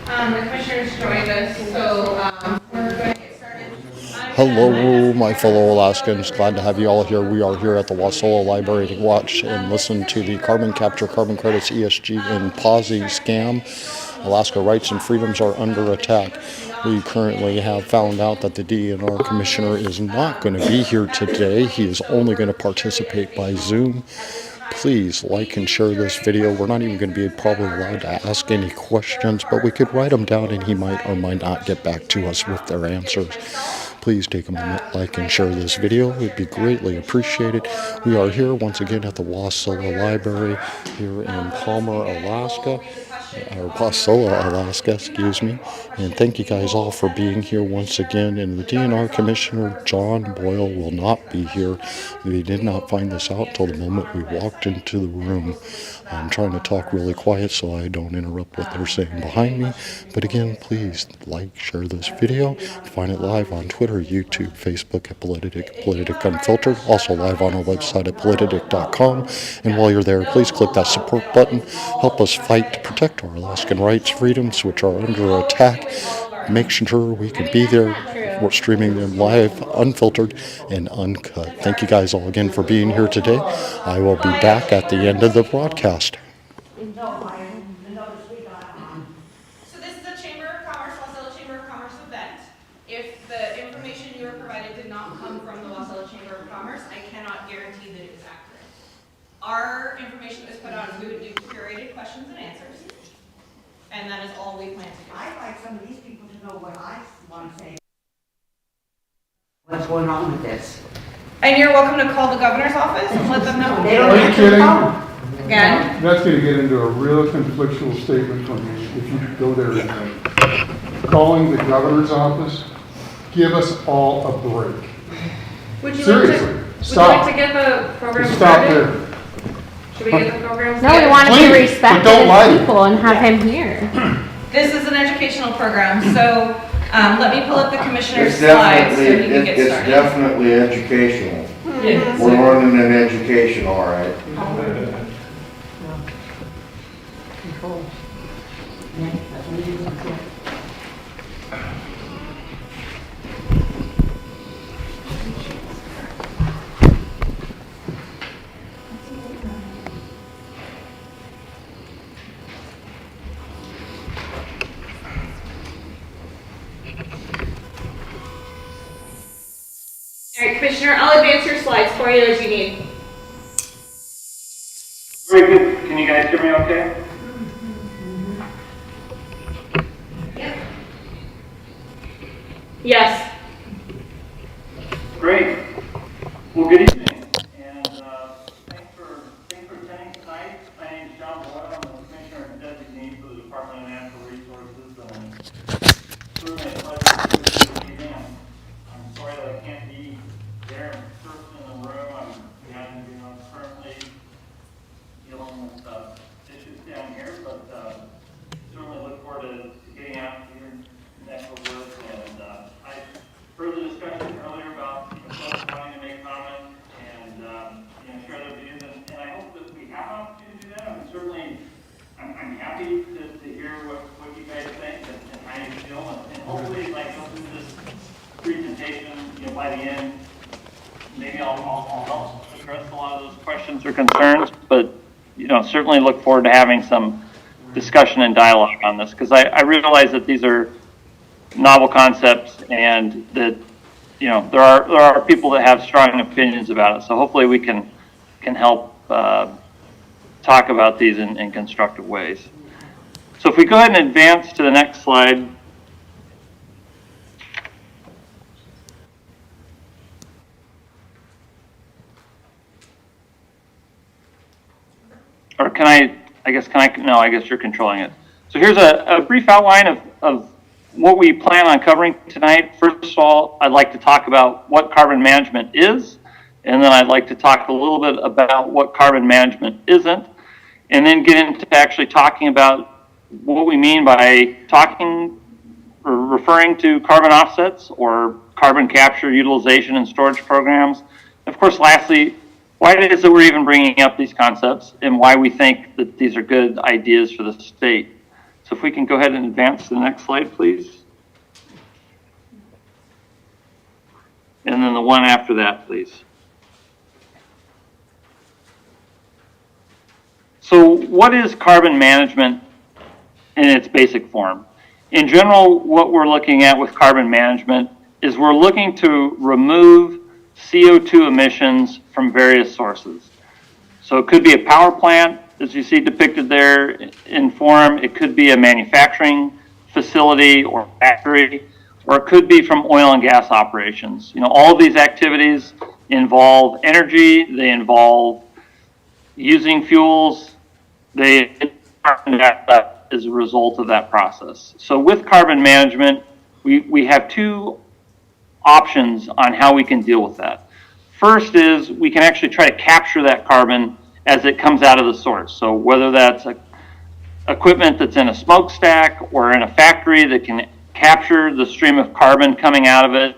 The commissioners joined us, so we're going to get started. Hello, my fellow Alaskans. Glad to have you all here. We are here at the Wasilla Library to watch and listen to the Carbon Capture, Carbon Credits, ESG, and Ponzi Scam. Alaska rights and freedoms are under attack. We currently have found out that the DNR commissioner is not going to be here today. He is only going to participate by Zoom. Please like and share this video. We're not even going to be probably allowed to ask any questions, but we could write them down and he might or might not get back to us with their answers. Please take a moment, like and share this video. It would be greatly appreciated. We are here once again at the Wasilla Library here in Palmer, Alaska. Or Wasilla, Alaska, excuse me. And thank you guys all for being here once again. And the DNR Commissioner, John Boyle, will not be here. We did not find this out till the moment we walked into the room. I'm trying to talk really quiet so I don't interrupt what they're saying behind me. But again, please like, share this video. Find it live on Twitter, YouTube, Facebook at Politadick, Politadick Unfiltered. Also live on our website at politadick.com. And while you're there, please click that support button. Help us fight to protect our Alaskan rights, freedoms, which are under attack. Make sure we can be there. We're streaming them live, unfiltered, and uncut. Thank you guys all again for being here today. I will be back at the end of the broadcast. So this is a Chamber of Commerce, Wasilla Chamber of Commerce event. If the information you were provided did not come from the Wasilla Chamber of Commerce, I cannot guarantee that it is accurate. Our information that was put out is we would do curated questions and answers. And that is all we plan to do. I'd like some of these people to know what I want to say. What's going on with this? And you're welcome to call the governor's office and let them know. They don't Are you answer the kidding? phone. Again? That's going to get into a real conflictual statement from me if you go there and calling the governor's office. Give us all a break. Would you Seriously, like to, stop. Would you like to get the program Stop started? there. Should we get the program No, started? we want to Please, be but respectful don't lie to of me. people and have him here. This is an educational program, so let me pull up the commissioner's It's slides so he definitely, can get it's started. definitely educational. Yes. We're learning an education, all right. Control. Yeah, that's what it is. All right, Commissioner, I'll advance your slides for you as you need. Very good. Can you guys hear me okay? Yes. Great. Well, good evening. And thanks for attending tonight. My name is John Boyle. I'm the Commissioner and Designee for the Department of Natural Resources. And it's certainly a pleasure to be with you again. I'm sorry that I can't be there in person in the room. I'm currently dealing with issues down here, but certainly look forward to getting out to your neck of the woods. And I heard the discussion earlier about folks wanting to make comments and share their views, and I hope that we have an opportunity to do that. I'm happy to hear what you guys think and how you feel, and hopefully, like go through this presentation, by the end, maybe I'll help address a lot of those questions or concerns, but certainly look forward to having some discussion and dialogue on this, because I realize that these are novel concepts and that there are people that have strong opinions about it. So hopefully we can help talk about these in constructive ways. So if we go ahead and advance to the next slide. Or I guess you're controlling it. So here's a brief outline of what we plan on covering tonight. First of all, I'd like to talk about what carbon management is, and then I'd like to talk a little bit about what carbon management isn't, and then get into actually talking about what we mean by talking or referring to carbon offsets or carbon capture, utilization, and storage programs. Of course, lastly, why it is that we're even bringing up these concepts and why we think that these are good ideas for the state. So if we can go ahead and advance to the next slide, please. And then the one after that, please. So what is carbon management in its basic form? In general, what we're looking at with carbon management is we're looking to remove CO2 emissions from various sources. So it could be a power plant, as you see depicted there in form. It could be a manufacturing facility or factory, or it could be from oil and gas operations. You know, all of these activities involve energy, they involve using fuels, they as a result of that process. So with carbon management, we have two options on how we can deal with that. First is we can actually try to capture that carbon as it comes out of the source. So whether that's equipment that's in a smokestack or in a factory that can capture the stream of carbon coming out of it,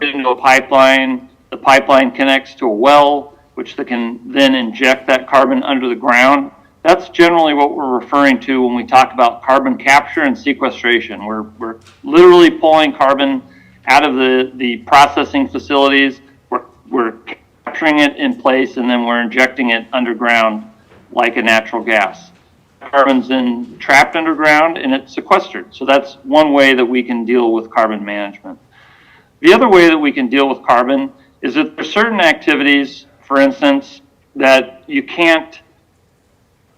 into a pipeline, the pipeline connects to a well, which they can then inject that carbon under the ground. That's generally what we're referring to when we talk about carbon capture and sequestration. We're literally pulling carbon out of the processing facilities. We're capturing it in place, and then we're injecting it underground like a natural gas. Carbon's then trapped underground and it's sequestered. So that's one way that we can deal with carbon management. The other way that we can deal with carbon is that there's certain activities, for instance, that you can't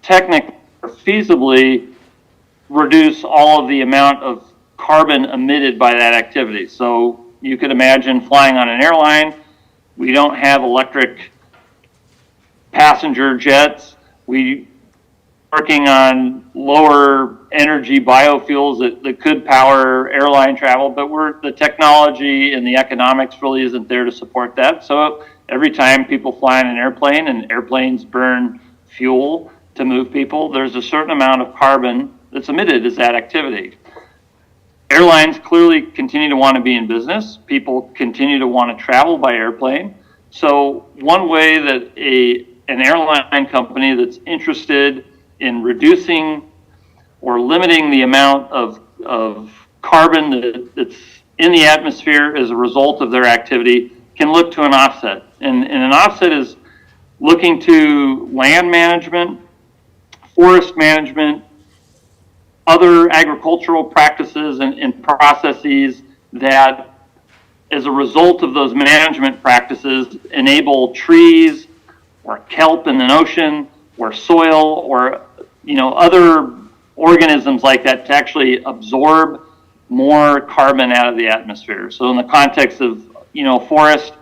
technically or feasibly reduce all of the amount of carbon emitted by that activity. So you could imagine flying on an airline. We don't have electric passenger jets. We working on lower energy biofuels that could power airline travel, but the technology and the economics really isn't there to support that. So every time people fly on an airplane and airplanes burn fuel to move people, there's a certain amount of carbon that's emitted as that activity. Airlines clearly continue to want to be in business. People continue to want to travel by airplane. So one way that an airline company that's interested in reducing or limiting the amount of carbon that's in the atmosphere as a result of their activity can look to an offset. And an offset is looking to land management, forest management, other agricultural practices and processes that, as a result of those management practices, enable trees or kelp in an ocean or soil or other organisms like that to actually absorb more carbon out of the atmosphere. So in the context of forest,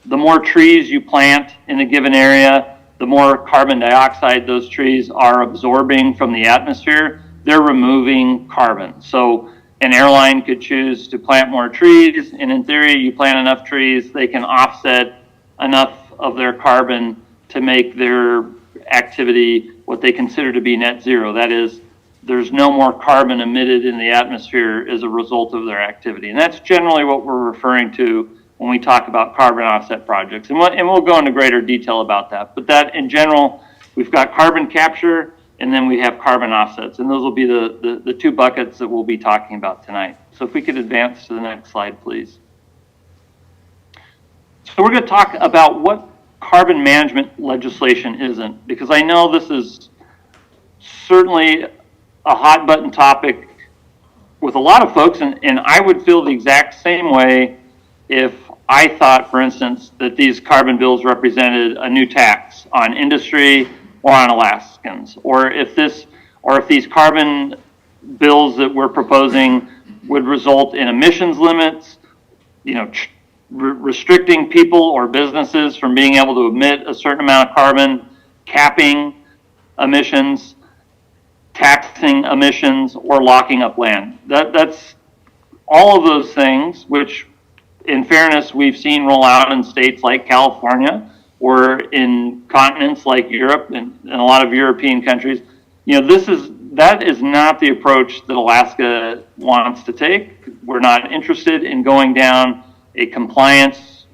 the more trees you plant in a given area, the more carbon dioxide those trees are absorbing from the atmosphere. They're removing carbon. So an airline could choose to plant more trees, and in theory, you plant enough trees, they can offset enough of their carbon to make their activity what they consider to be net zero. That is, there's no more carbon emitted in the atmosphere as a result of their activity. And that's generally what we're referring to when we talk about carbon offset projects. And we'll go into greater detail about that. But that, in general, we've got carbon capture, and then we have carbon offsets. And those will be the two buckets that we'll be talking about tonight. So if we could advance to the next slide, please. So we're going to talk about what carbon management legislation isn't, because I know this is certainly a hot button topic with a lot of folks, and I would feel the exact same way if I thought, for instance, that these carbon bills represented a new tax on industry or on Alaskans, or if these carbon bills that we're proposing would result in emissions limits, restricting people or businesses from being able to emit a certain amount of carbon, capping emissions, taxing emissions, or locking up land. That's all of those things, which in fairness, we've seen roll out in states like California or in continents like Europe and a lot of European countries. That is not the approach that Alaska wants to take. We're not interested in going down a compliance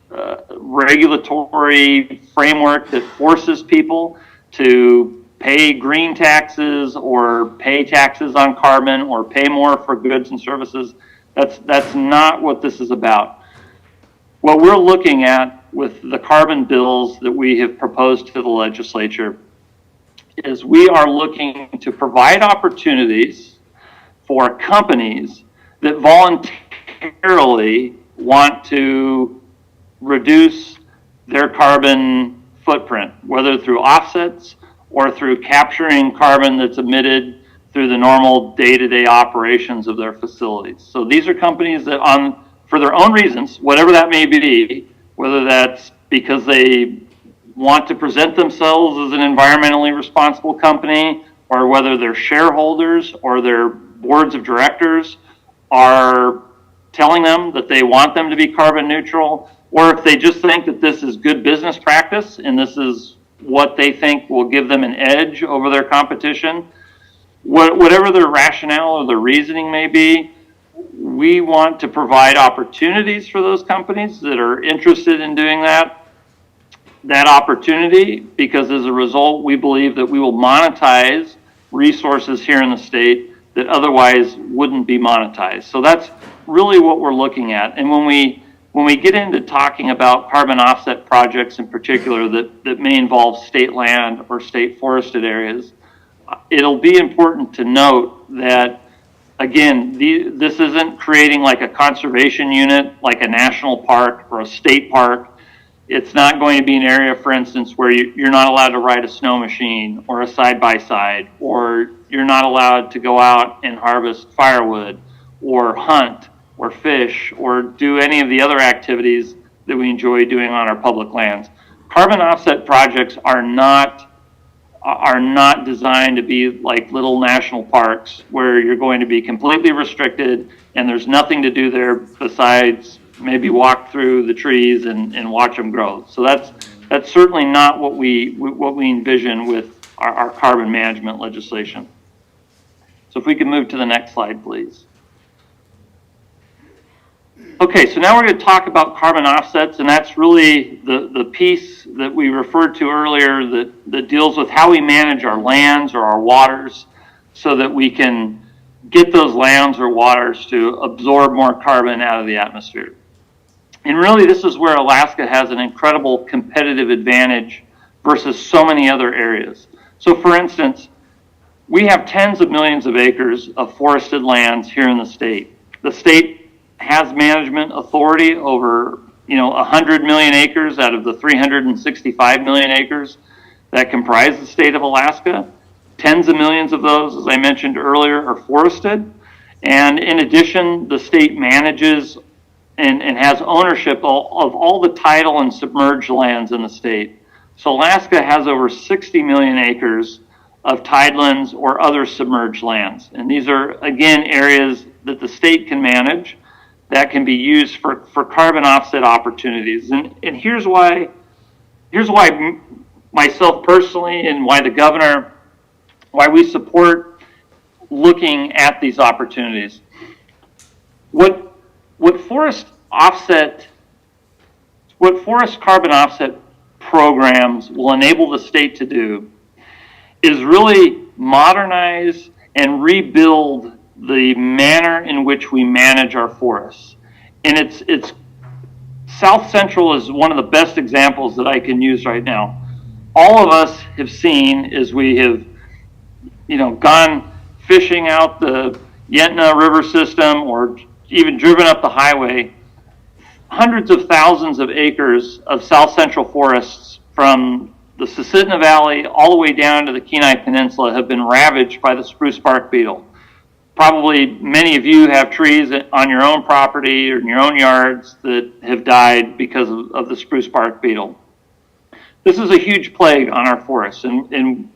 regulatory framework that forces people to pay green taxes or pay taxes on carbon or pay more for goods and services. That's not what this is about. What we're looking at with the carbon bills that we have proposed to the legislature is we are looking to provide opportunities for companies that voluntarily want to reduce their carbon footprint, whether through offsets or through capturing carbon that's emitted through the normal day-to-day operations of their facilities. So these are companies that for their own reasons, whatever that may be, whether that's because they want to present themselves as an environmentally responsible company, or whether their shareholders or their boards of directors are telling them that they want them to be carbon neutral, or if they just think that this is good business practice and this is what they think will give them an edge over their competition. Whatever their rationale or their reasoning may be, we want to provide opportunities for those companies that are interested in doing that opportunity, because as a result, we believe that we will monetize resources here in the state that otherwise wouldn't be monetized. So that's really what we're looking at. And when we get into talking about carbon offset projects in particular that may involve state land or state forested areas, it'll be important to note that, again, this isn't creating like a conservation unit, like a national park or a state park. It's not going to be an area, for instance, where you're not allowed to ride a snow machine or a side-by-side, or you're not allowed to go out and harvest firewood or hunt or fish or do any of the other activities that we enjoy doing on our public lands. Carbon offset projects are not designed to be like little national parks where you're going to be completely restricted and there's nothing to do there besides maybe walk through the trees and watch them grow. So that's certainly not what we envision with our carbon management legislation. So if we can move to the next slide, please. Okay, so now we're going to talk about carbon offsets, and that's really the piece that we referred to earlier that deals with how we manage our lands or our waters so that we can get those lands or waters to absorb more carbon out of the atmosphere. And really, this is where Alaska has an incredible competitive advantage versus so many other areas. So for instance, we have tens of millions of acres of forested lands here in the state. The state has management authority over 100 million acres out of the 365 million acres that comprise the state of Alaska. Tens of millions of those, as I mentioned earlier, are forested. And in addition, the state manages and has ownership of all the tidal and submerged lands in the state. So Alaska has over 60 million acres of tidelands or other submerged lands. And these are, again, areas that the state can manage that can be used for carbon offset opportunities. And here's why myself personally and why the governor, why we support looking at these opportunities. What forest carbon offset programs will enable the state to do is really modernize and rebuild the manner in which we manage our forests. And it's South Central is one of the best examples that I can use right now. All of us have seen as we have, gone fishing out the Yentna River system or even driven up the highway, hundreds of thousands of acres of South Central forests from the Susitna Valley all the way down to the Kenai Peninsula have been ravaged by the spruce bark beetle. Probably many of you have trees on your own property or in your own yards that have died because of the spruce bark beetle. This is a huge plague on our forests, and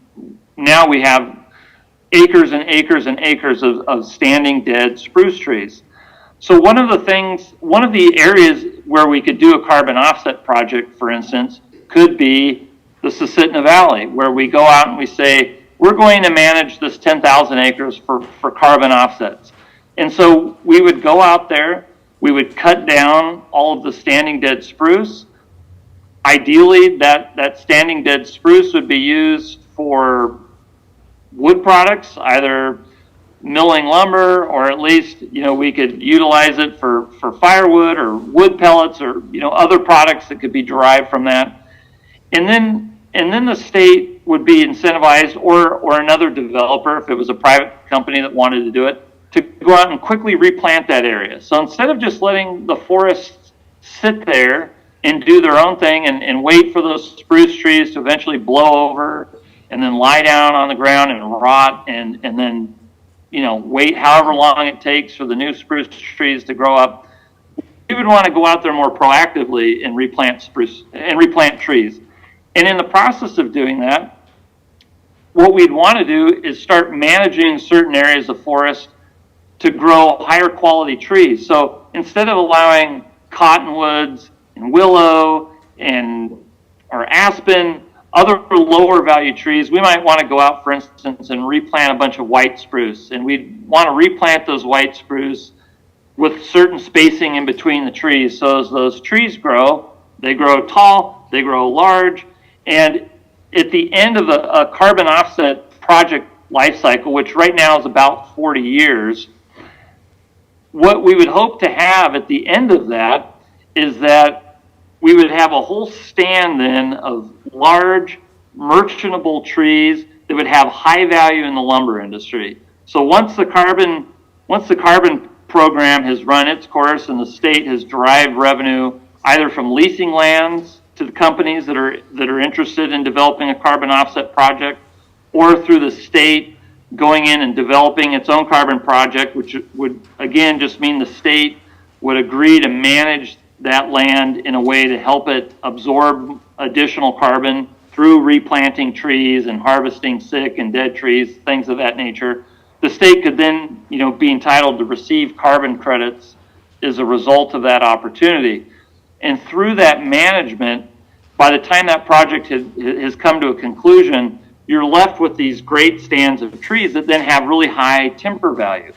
now we have acres and acres and acres of standing dead spruce trees. So one of the areas where we could do a carbon offset project, for instance, could be the Susitna Valley, where we go out and we say, we're going to manage this 10,000 acres for carbon offsets. And so we would go out there, we would cut down all of the standing dead spruce. Ideally, that standing dead spruce would be used for wood products, either milling lumber, or at least, we could utilize it for firewood or wood pellets, or, other products that could be derived from that. And then the state would be incentivized, or another developer, if it was a private company that wanted to do it, to go out and quickly replant that area. So instead of just letting the forests sit there and do their own thing and wait for those spruce trees to eventually blow over and then lie down on the ground and rot, and then, wait however long it takes for the new spruce trees to grow up, we would want to go out there more proactively and replant trees. And in the process of doing that, what we'd want to do is start managing certain areas of forest to grow higher quality trees. So instead of allowing cottonwoods and willow or aspen, other lower value trees, we might want to go out, for instance, and replant a bunch of white spruce. And we'd want to replant those white spruce with certain spacing in between the trees. So as those trees grow, they grow tall, they grow large, and at the end of a carbon offset project life cycle, which right now is about 40 years, what we would hope to have at the end of that is that we would have a whole stand then of large merchantable trees that would have high value in the lumber industry. So once the carbon program has run its course and the state has derived revenue either from leasing lands to the companies that are interested in developing a carbon offset project, or through the state going in and developing its own carbon project, which would again just mean the state would agree to manage that land in a way to help it absorb additional carbon through replanting trees and harvesting sick and dead trees, things of that nature. The state could then, be entitled to receive carbon credits as a result of that opportunity. And through that management, by the time that project has come to a conclusion, you're left with these great stands of trees that then have really high timber value.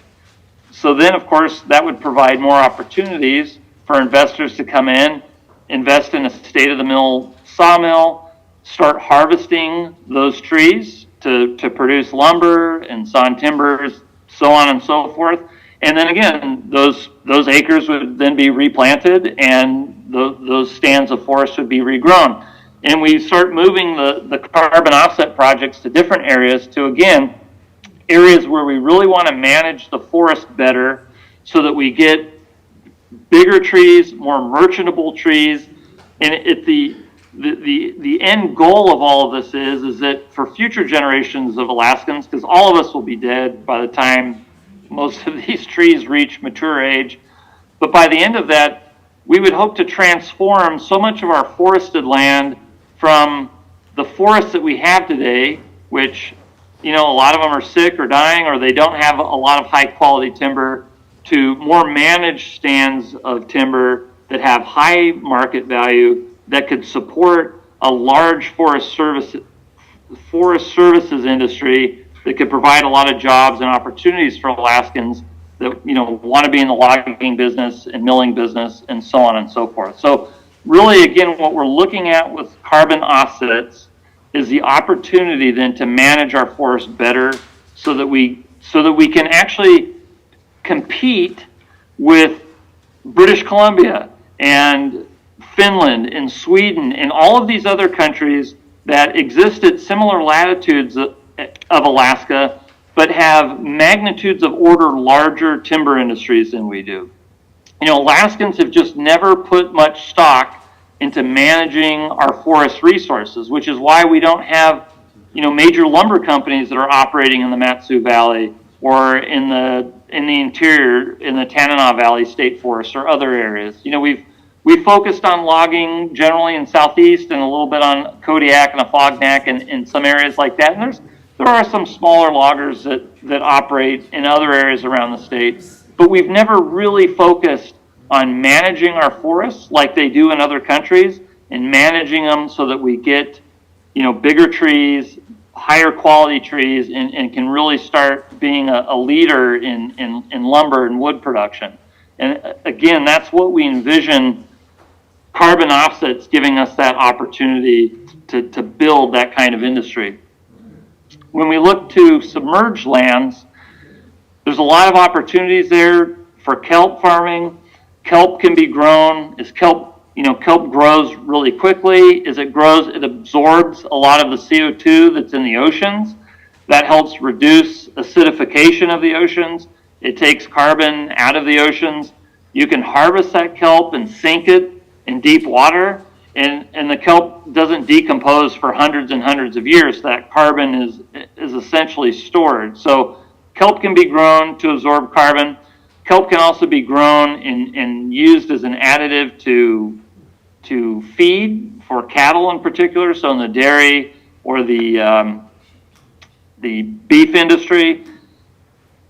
So then, of course, that would provide more opportunities for investors to come in, invest in a state-of-the-mill sawmill, start harvesting those trees to produce lumber and sawn timbers, so on and so forth. And then again, those acres would then be replanted, and those stands of forest would be regrown. And we start moving the carbon offset projects to different areas, to again, areas where we really want to manage the forest better so that we get bigger trees, more merchantable trees. And the end goal of all of this is that for future generations of Alaskans, because all of us will be dead by the time most of these trees reach mature age, but by the end of that, we would hope to transform so much of our forested land from the forests that we have today, which, a lot of them are sick or dying, or they don't have a lot of high quality timber, to more managed stands of timber that have high market value, that could support a large forest services industry that could provide a lot of jobs and opportunities for Alaskans that, want to be in the logging business and milling business and so on and so forth. So really, again, what we're looking at with carbon offsets is the opportunity then to manage our forest better so that we can actually compete with British Columbia and Finland and Sweden and all of these other countries that exist at similar latitudes of Alaska, but have magnitudes of order larger timber industries than we do. Alaskans have just never put much stock into managing our forest resources, which is why we don't have, major lumber companies that are operating in the Matsu Valley or in the interior, in the Tanana Valley State Forest or other areas. We've focused on logging generally in Southeast and a little bit on Kodiak and Afognak and in some areas like that. And there are some smaller loggers that operate in other areas around the state, but we've never really focused on managing our forests like they do in other countries, and managing them so that we get, bigger trees, higher quality trees, and can really start being a leader in lumber and wood production. And again, that's what we envision carbon offsets giving us, that opportunity to build that kind of industry. when we look to submerged lands, there's a lot of opportunities there for kelp farming. Kelp can be grown. Kelp grows really quickly. As it grows, it absorbs a lot of the CO2 that's in the oceans. That helps reduce acidification of the oceans. It takes carbon out of the oceans. You can harvest that kelp and sink it in deep water, and the kelp doesn't decompose for hundreds and hundreds of years. That carbon is essentially stored. So kelp can be grown to absorb carbon. Kelp can also be grown and used as an additive to feed for cattle in particular, so in the dairy or the beef industry.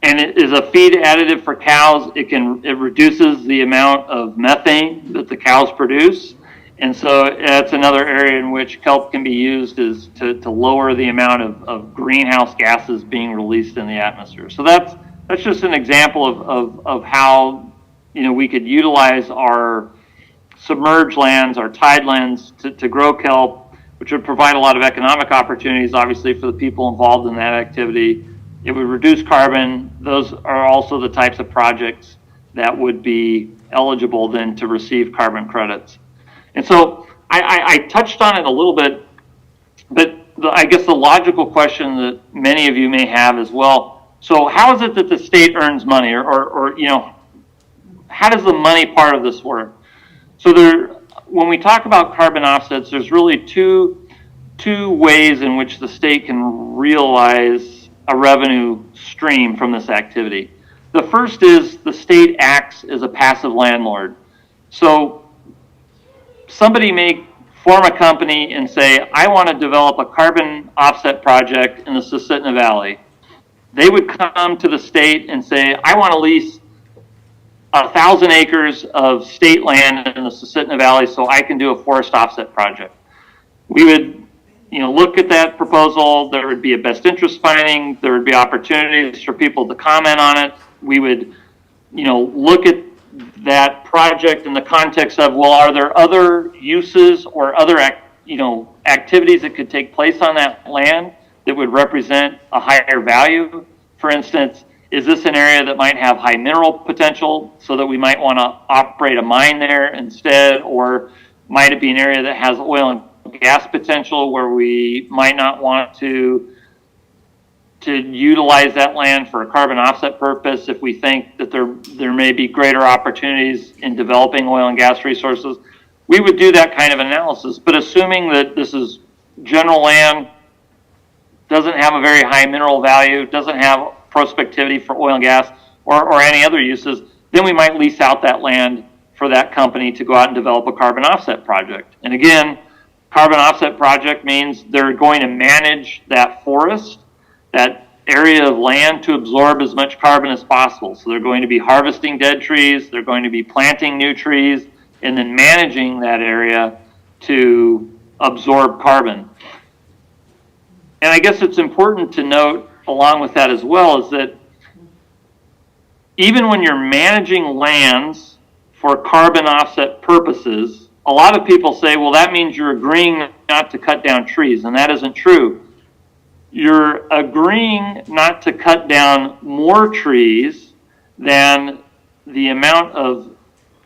And it is a feed additive for cows. It reduces the amount of methane that the cows produce. And so that's another area in which kelp can be used to lower the amount of greenhouse gases being released in the atmosphere. So that's just an example of how, we could utilize our submerged lands, our tide lands to grow kelp, which would provide a lot of economic opportunities, obviously, for the people involved in that activity. It would reduce carbon. Those are also the types of projects that would be eligible then to receive carbon credits. And so I touched on it a little bit, but I guess the logical question that many of you may have as well, so how is it that the state earns money, or how does the money part of this work? So when we talk about carbon offsets, there's really two ways in which the state can realize a revenue stream from this activity. The first is the state acts as a passive landlord. So somebody may form a company and say, I want to develop a carbon offset project in the Susitna Valley. They would come to the state and say, I want to lease 1,000 acres of state land in the Susitna Valley so I can do a forest offset project. We would look at that proposal. There would be a best interest finding. There would be opportunities for people to comment on it. We would, look at that project in the context of, well, are there other uses or other, activities that could take place on that land that would represent a higher value? For instance, is this an area that might have high mineral potential so that we might want to operate a mine there instead? Or might it be an area that has oil and gas potential where we might not want to utilize that land for a carbon offset purpose if we think that there may be greater opportunities in developing oil and gas resources? We would do that kind of analysis, but assuming that this is general land, doesn't have a very high mineral value, doesn't have prospectivity for oil and gas or any other uses, then we might lease out that land for that company to go out and develop a carbon offset project. And again, carbon offset project means they're going to manage that forest, that area of land, to absorb as much carbon as possible. So they're going to be harvesting dead trees, they're going to be planting new trees, and then managing that area to absorb carbon. And I guess it's important to note along with that as well is that even when you're managing lands for carbon offset purposes, a lot of people say, well, that means you're agreeing not to cut down trees, and that isn't true. You're agreeing not to cut down more trees than the amount of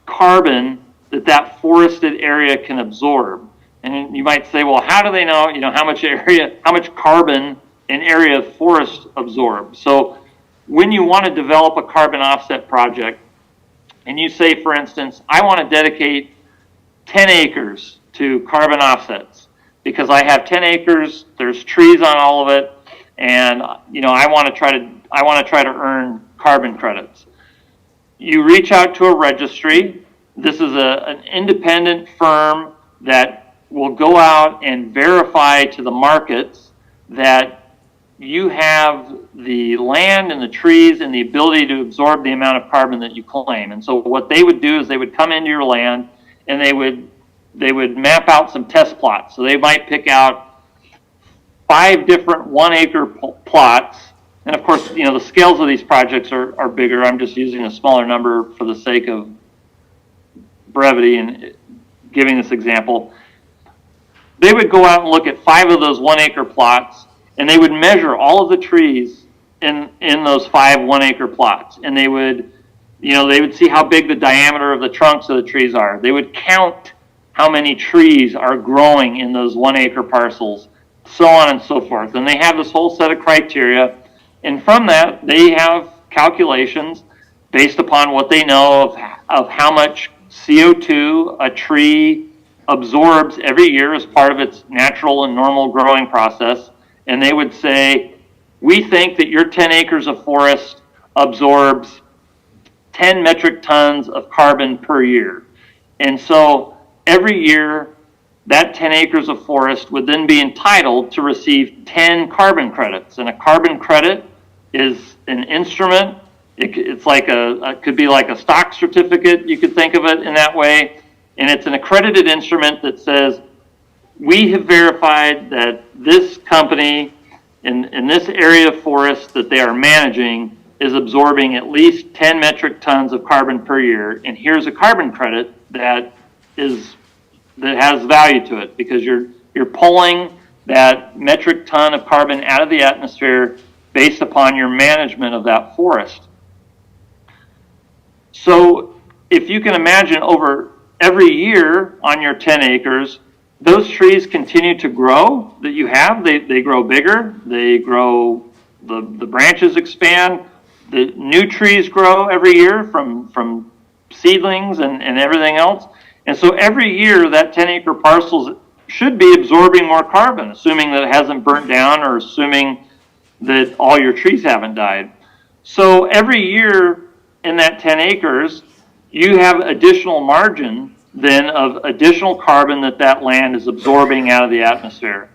carbon that forested area can absorb. And you might say, well, how do they know, how much carbon an area of forest absorbs? So when you want to develop a carbon offset project, and you say, for instance, I want to dedicate 10 acres to carbon offsets because I have 10 acres, there's trees on all of it, and I want to try to earn carbon credits. You reach out to a registry. This is an independent firm that will go out and verify to the markets that you have the land and the trees and the ability to absorb the amount of carbon that you claim. And so what they would do is they would come into your land and they would map out some test plots. So they might pick out 5 different 1 acre plots. And of course, the scales of these projects are bigger. I'm just using a smaller number for the sake of brevity and giving this example. They would go out and look at 5 of those 1 acre plots, and they would measure all of the trees in those 5 1-acre plots, and they would, they would see how big the diameter of the trunks of the trees are. They would count how many trees are growing in those 1-acre parcels, so on and so forth. And they have this whole set of criteria, and from that, they have calculations based upon what they know of how much CO2 a tree absorbs every year as part of its natural and normal growing process. And they would say, we think that your 10 acres of forest absorbs 10 metric tons of carbon per year. And so every year, that 10 acres of forest would then be entitled to receive 10 carbon credits. And a carbon credit is an instrument. It's like it could be like a stock certificate. You could think of it in that way. And it's an accredited instrument that says, we have verified that this company in this area of forest that they are managing is absorbing at least 10 metric tons of carbon per year. And here's a carbon credit that has value to it, because you're pulling that metric ton of carbon out of the atmosphere based upon your management of that forest. So if you can imagine, over every year on your 10 acres, those trees continue to grow that you have. They grow bigger, they grow, the branches expand, the new trees grow every year from seedlings and everything else. And so every year that 10-acre parcel should be absorbing more carbon, assuming that it hasn't burnt down or assuming that all your trees haven't died. So every year in that 10 acres, you have additional margin then of additional carbon that land is absorbing out of the atmosphere.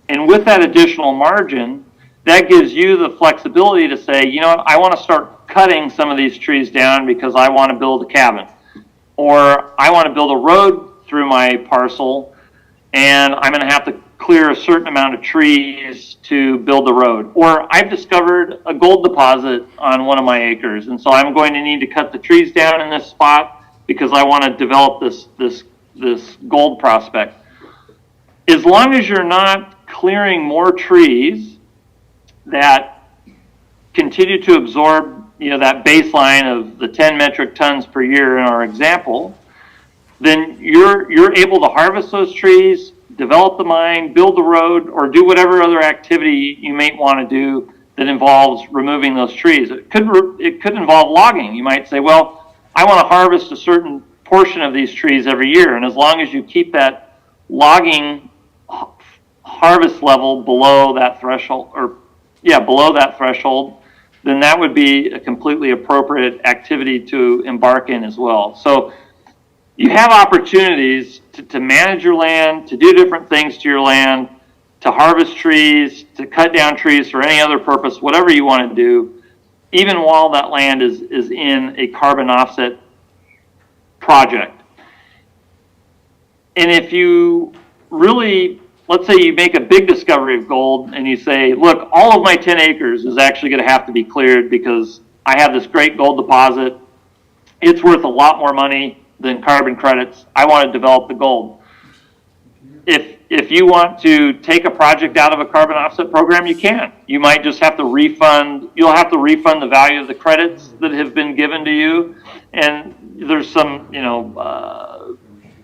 And with that additional margin, that gives you the flexibility to say, you know what, I want to start cutting some of these trees down because I want to build a cabin. Or I want to build a road through my parcel, and I'm going to have to clear a certain amount of trees to build the road. Or I've discovered a gold deposit on one of my acres, and so I'm going to need to cut the trees down in this spot because I want to develop this gold prospect. As long as you're not clearing more trees that continue to absorb, that baseline of the 10 metric tons per year in our example, then you're able to harvest those trees, develop the mine, build the road, or do whatever other activity you may want to do that involves removing those trees. It could involve logging. You might say, well, I want to harvest a certain portion of these trees every year, and as long as you keep that logging harvest level below that threshold, then that would be a completely appropriate activity to embark in as well. So you have opportunities to manage your land, to do different things to your land, to harvest trees, to cut down trees for any other purpose, whatever you want to do, even while that land is in a carbon offset project. And if you really, let's say you make a big discovery of gold and you say, look, all of my 10 acres is actually going to have to be cleared because I have this great gold deposit. It's worth a lot more money than carbon credits. I want to develop the gold. If you want to take a project out of a carbon offset program, you can. You might just have to refund, you'll have to refund the value of the credits that have been given to you. And there's some,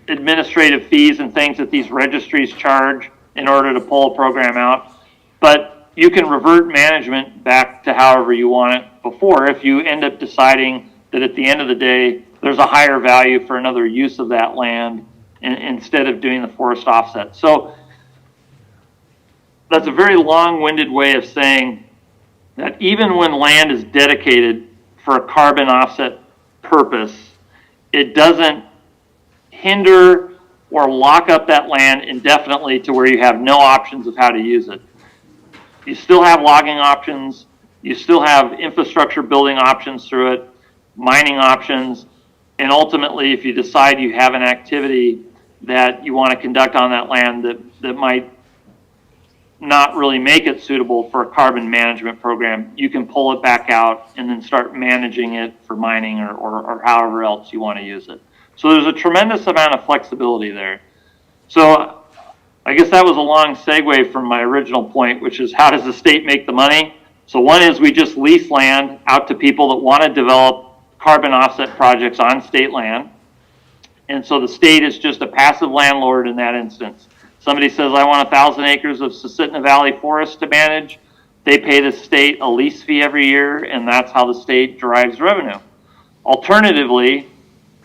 administrative fees and things that these registries charge in order to pull a program out. But you can revert management back to however you want it before if you end up deciding that at the end of the day, there's a higher value for another use of that land instead of doing the forest offset. So that's a very long-winded way of saying that even when land is dedicated for a carbon offset purpose, it doesn't hinder or lock up that land indefinitely to where you have no options of how to use it. You still have logging options, you still have infrastructure building options through it, mining options, and ultimately if you decide you have an activity that you want to conduct on that land that might not really make it suitable for a carbon management program, you can pull it back out and then start managing it for mining or however else you want to use it. So there's a tremendous amount of flexibility there. So I guess that was a long segue from my original point, which is how does the state make the money? So one is we just lease land out to people that want to develop carbon offset projects on state land. And so the state is just a passive landlord in that instance. Somebody says, I want 1,000 acres of Susitna Valley forest to manage. They pay the state a lease fee every year, and that's how the state derives revenue. Alternatively,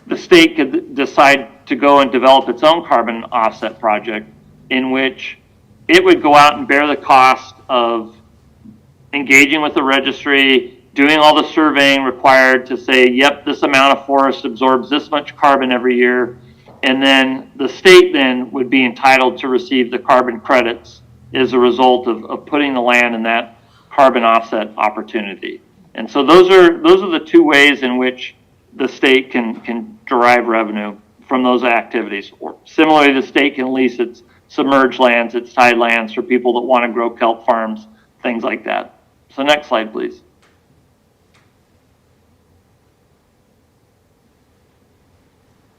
the state could decide to go and develop its own carbon offset project in which it would go out and bear the cost of engaging with the registry, doing all the surveying required to say, yep, this amount of forest absorbs this much carbon every year. And then the state then would be entitled to receive the carbon credits as a result of putting the land in that carbon offset opportunity. And so those are the two ways in which the state can derive revenue from those activities. Or similarly, the state can lease its submerged lands, its tide lands for people that want to grow kelp farms, things like that. So next slide, please.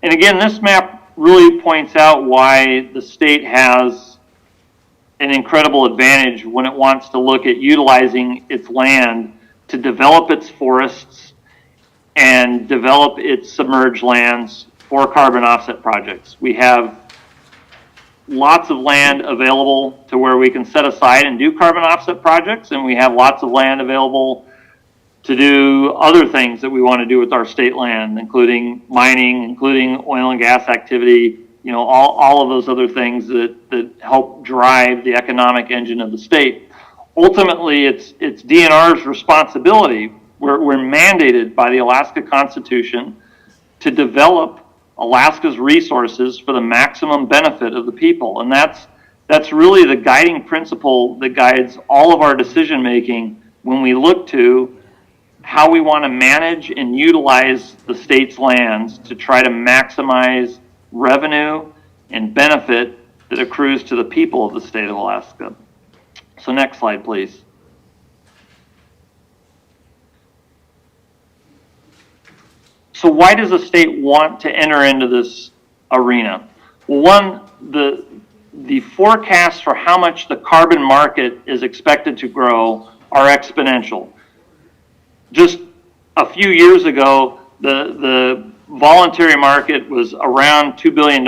And again, this map really points out why the state has an incredible advantage when it wants to look at utilizing its land to develop its forests and develop its submerged lands for carbon offset projects. We have lots of land available to where we can set aside and do carbon offset projects, and we have lots of land available to do other things that we want to do with our state land, including mining, including oil and gas activity, you know, all of those other things that help drive the economic engine of the state. Ultimately, it's DNR's responsibility. We're mandated by the Alaska Constitution to develop Alaska's resources for the maximum benefit of the people. And that's really the guiding principle that guides all of our decision making when we look to how we want to manage and utilize the state's lands to try to maximize revenue and benefit that accrues to the people of the state of Alaska. So next slide, please. So why does the state want to enter into this arena? Well, one, the forecasts for how much the carbon market is expected to grow are exponential. Just a few years ago, the voluntary market was around $2 billion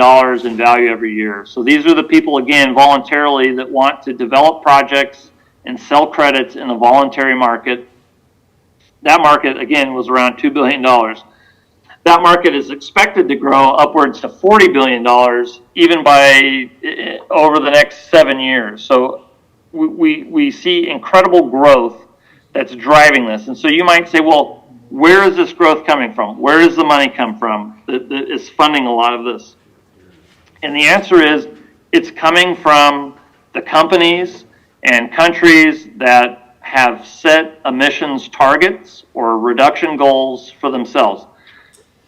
in value every year. So these are the people, again, voluntarily that want to develop projects and sell credits in the voluntary market. That market, again, was around $2 billion. That market is expected to grow upwards to $40 billion even by over the next 7 years. So we see incredible growth that's driving this. And so you might say, well, where is this growth coming from? Where does the money come from that is funding a lot of this? And the answer is it's coming from the companies and countries that have set emissions targets or reduction goals for themselves.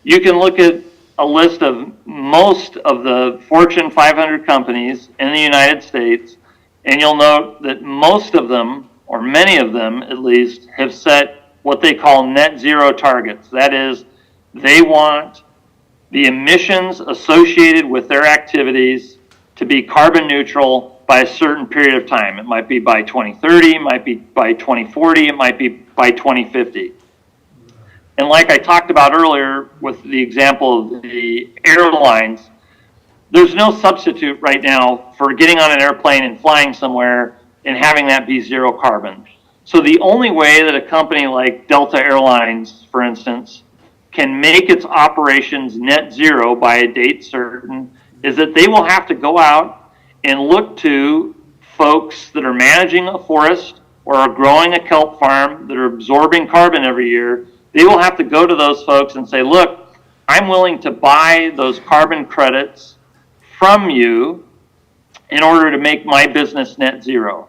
You can look at a list of most of the Fortune 500 companies in the United States, and you'll note that most of them, or many of them at least, have set what they call net zero targets. That is, they want the emissions associated with their activities to be carbon neutral by a certain period of time. It might be by 2030, it might be by 2040, it might be by 2050. And like I talked about earlier with the example of the airlines, there's no substitute right now for getting on an airplane and flying somewhere and having that be zero carbon. So the only way that a company like Delta Airlines, for instance, can make its operations net zero by a date certain is that they will have to go out and look to folks that are managing a forest or are growing a kelp farm that are absorbing carbon every year. They will have to go to those folks and say, look, I'm willing to buy those carbon credits from you in order to make my business net zero.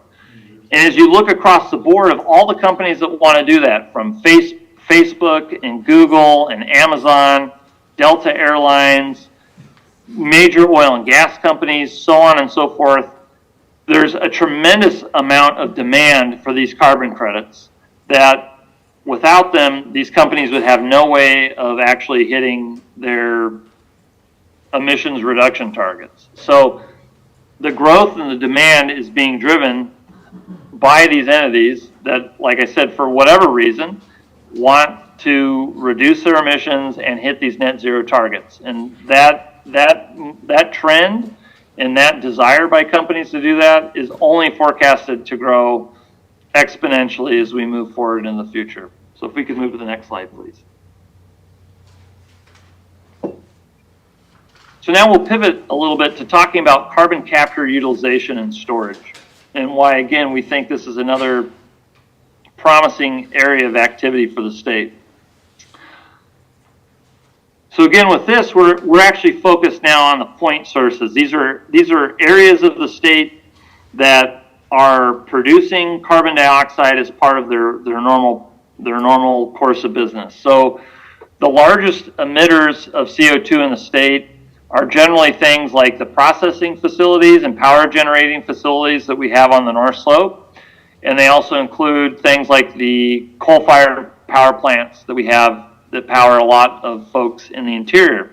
And as you look across the board of all the companies that want to do that, from Facebook and Google and Amazon, Delta Airlines, major oil and gas companies, so on and so forth, there's a tremendous amount of demand for these carbon credits that without them, these companies would have no way of actually hitting their emissions reduction targets. So the growth and the demand is being driven by these entities that, like I said, for whatever reason, want to reduce their emissions and hit these net zero targets. And that trend and that desire by companies to do that is only forecasted to grow exponentially as we move forward in the future. So if we could move to the next slide, please. So now we'll pivot a little bit to talking about carbon capture, utilization, and storage, and why, again, we think this is another promising area of activity for the state. So again, with this, we're actually focused now on the point sources. These are areas of the state that are producing carbon dioxide as part of their normal course of business. So the largest emitters of CO2 in the state are generally things like the processing facilities and power generating facilities that we have on the North Slope. And they also include things like the coal-fired power plants that we have that power a lot of folks in the interior.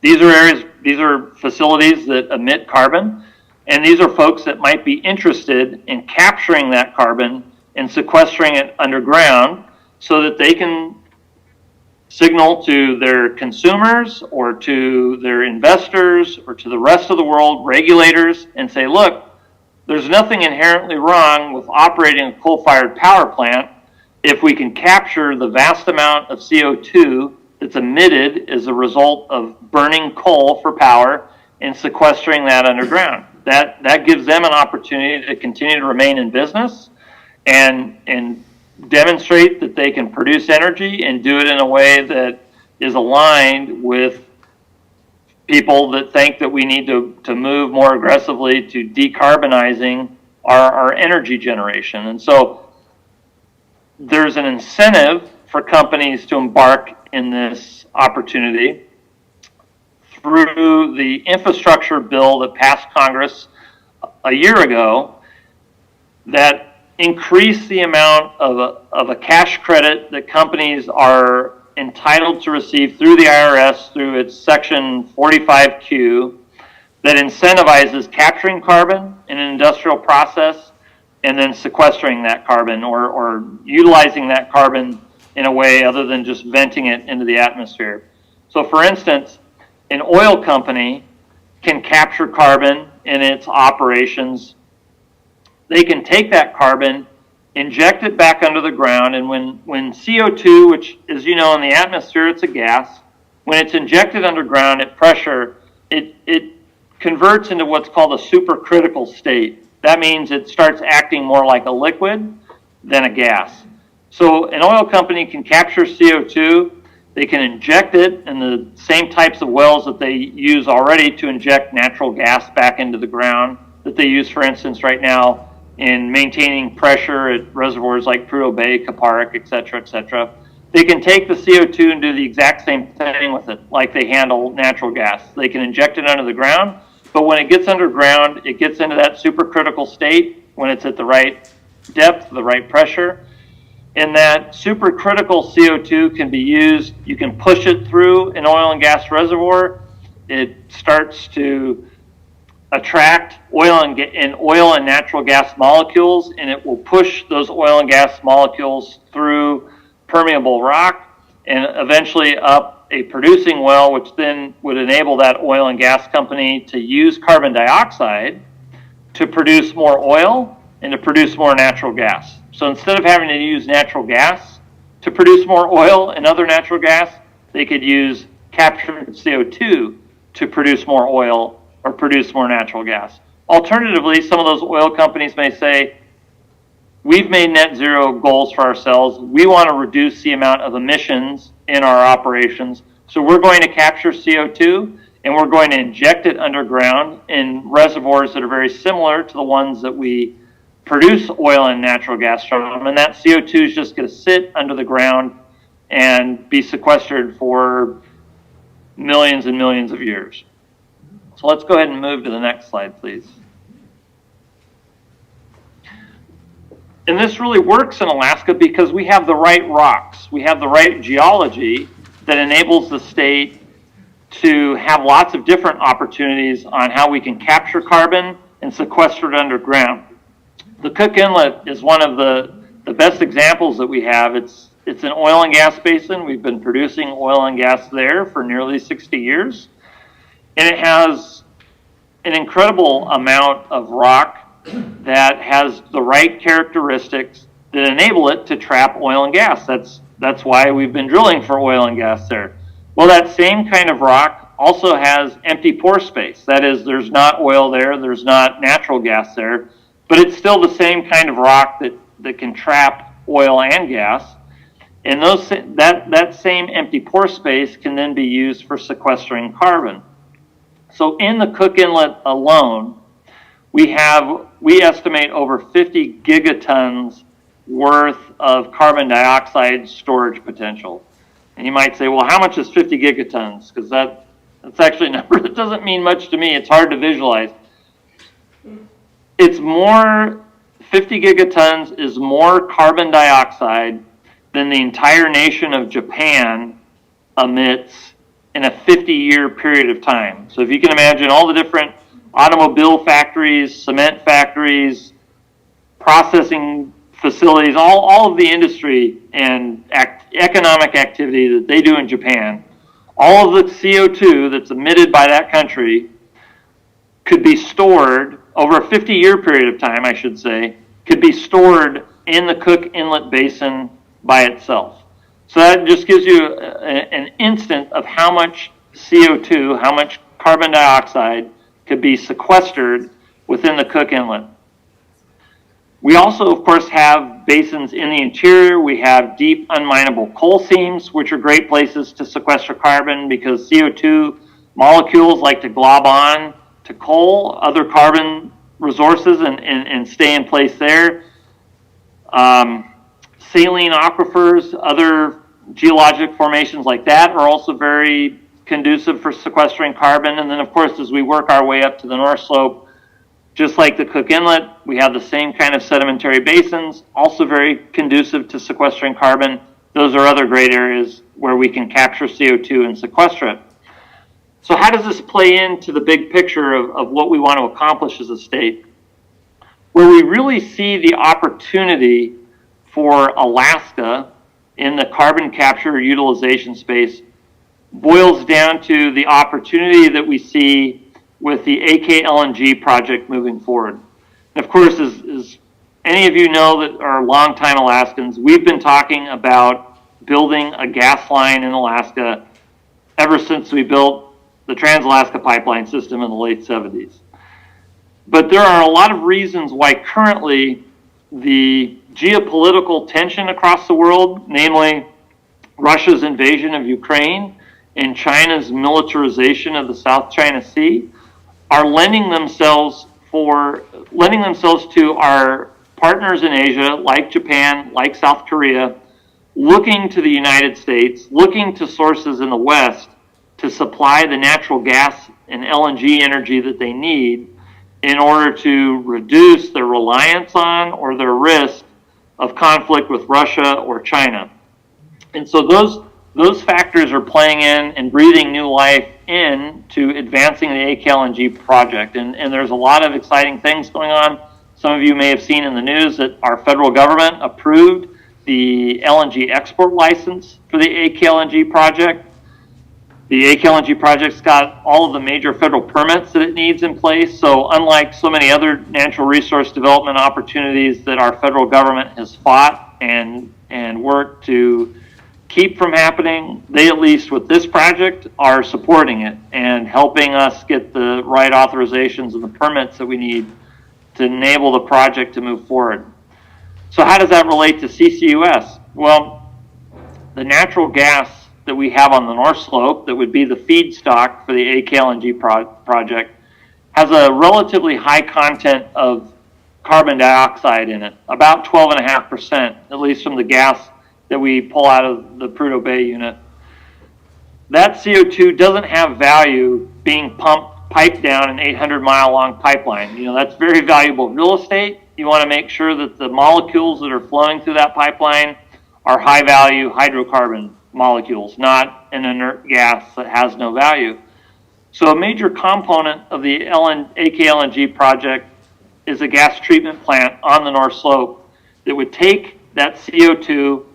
These are facilities that emit carbon, and these are folks that might be interested in capturing that carbon and sequestering it underground so that they can signal to their consumers or to their investors or to the rest of the world, regulators, and say, look, there's nothing inherently wrong with operating a coal-fired power plant if we can capture the vast amount of CO2 that's emitted as a result of burning coal for power and sequestering that underground. That gives them an opportunity to continue to remain in business and demonstrate that they can produce energy and do it in a way that is aligned with people that think that we need to move more aggressively to decarbonizing our energy generation. And so there's an incentive for companies to embark in this opportunity through the infrastructure bill that passed Congress a year ago that increased the amount of a cash credit that companies are entitled to receive through the IRS through its Section 45Q that incentivizes capturing carbon in an industrial process and then sequestering that carbon or utilizing that carbon in a way other than just venting it into the atmosphere. So for instance, an oil company can capture carbon in its operations. They can take that carbon, inject it back under the ground, and when CO2, which as you know in the atmosphere it's a gas, when it's injected underground at pressure, it converts into what's called a supercritical state. That means it starts acting more like a liquid than a gas. So an oil company can capture CO2, they can inject it in the same types of wells that they use already to inject natural gas back into the ground, that they use, for instance, right now in maintaining pressure at reservoirs like Prudhoe Bay, Caparic, et cetera, They can take the CO2 and do the exact same thing with it, like they handle natural gas. They can inject it under the ground, but when it gets underground, it gets into that supercritical state when it's at the right depth, the right pressure. And that supercritical CO2 can be used, you can push it through an oil and gas reservoir. It starts to attract oil and natural gas molecules, and it will push those oil and gas molecules through permeable rock and eventually up a producing well, which then would enable that oil and gas company to use carbon dioxide to produce more oil and to produce more natural gas. So instead of having to use natural gas to produce more oil and other natural gas, they could use captured CO2 to produce more oil or produce more natural gas. Alternatively, some of those oil companies may say, we've made net zero goals for ourselves. We want to reduce the amount of emissions in our operations. So we're going to capture CO2 and we're going to inject it underground in reservoirs that are very similar to the ones that we produce oil and natural gas from. And that CO2 is just going to sit under the ground and be sequestered for millions and millions of years. So let's go ahead and move to the next slide, please. And this really works in Alaska because we have the right rocks. We have the right geology that enables the state to have lots of different opportunities on how we can capture carbon and sequester it underground. The Cook Inlet is one of the best examples that we have. It's an oil and gas basin. We've been producing oil and gas there for nearly 60 years. And it has an incredible amount of rock that has the right characteristics that enable it to trap oil and gas. That's why we've been drilling for oil and gas there. Well, that same kind of rock also has empty pore space. That is, there's not oil there, there's not natural gas there, but it's still the same kind of rock that can trap oil and gas. And that same empty pore space can then be used for sequestering carbon. So in the Cook Inlet alone, we estimate over 50 gigatons worth of carbon dioxide storage potential. And you might say, well, how much is 50 gigatons? Because that's actually a number that doesn't mean much to me. It's hard to visualize. It's more, 50 gigatons is more carbon dioxide than the entire nation of Japan emits in a 50-year period of time. So if you can imagine all the different automobile factories, cement factories, processing facilities, all of the industry and economic activity that they do in Japan, all of the CO2 that's emitted by that country could be stored over a 50-year period of time, I should say, could be stored in the Cook Inlet Basin by itself. So that just gives you an instant of how much CO2, how much carbon dioxide could be sequestered within the Cook Inlet. We also, of course, have basins in the interior. We have deep unminable coal seams, which are great places to sequester carbon because CO2 molecules like to glob on to coal, other carbon resources, and stay in place there. Saline aquifers, other geologic formations like that are also very conducive for sequestering carbon. And then, of course, as we work our way up to the North Slope, just like the Cook Inlet, we have the same kind of sedimentary basins, also very conducive to sequestering carbon. Those are other great areas where we can capture CO2 and sequester it. So how does this play into the big picture of what we want to accomplish as a state? Where we really see the opportunity for Alaska in the carbon capture utilization space boils down to the opportunity that we see with the AK LNG project moving forward. And of course, as any of you know that are longtime Alaskans, we've been talking about building a gas line in Alaska ever since we built the Trans-Alaska Pipeline System in the late 70s. But there are a lot of reasons why currently the geopolitical tension across the world, namely Russia's invasion of Ukraine and China's militarization of the South China Sea, are lending themselves to our partners in Asia, like Japan, like South Korea, looking to the United States, looking to sources in the West to supply the natural gas and LNG energy that they need in order to reduce their reliance on or their risk of conflict with Russia or China. And so those factors are playing in and breathing new life into advancing the AK LNG project. And there's a lot of exciting things going on. Some of you may have seen in the news that our federal government approved the LNG export license for the AK LNG project. The AK LNG project's got all of the major federal permits that it needs in place. So unlike so many other natural resource development opportunities that our federal government has fought and worked to keep from happening, they, at least with this project, are supporting it and helping us get the right authorizations and the permits that we need to enable the project to move forward. So how does that relate to CCUS? Well, the natural gas that we have on the North Slope that would be the feedstock for the AK LNG project has a relatively high content of carbon dioxide in it, about 12.5%, at least from the gas that we pull out of the Prudhoe Bay unit. That CO2 doesn't have value being piped down an 800-mile long pipeline. You know, that's very valuable real estate. You want to make sure that the molecules that are flowing through that pipeline are high value hydrocarbon molecules, not an inert gas that has no value. So a major component of the AKLNG project is a gas treatment plant on the North Slope that would take that CO2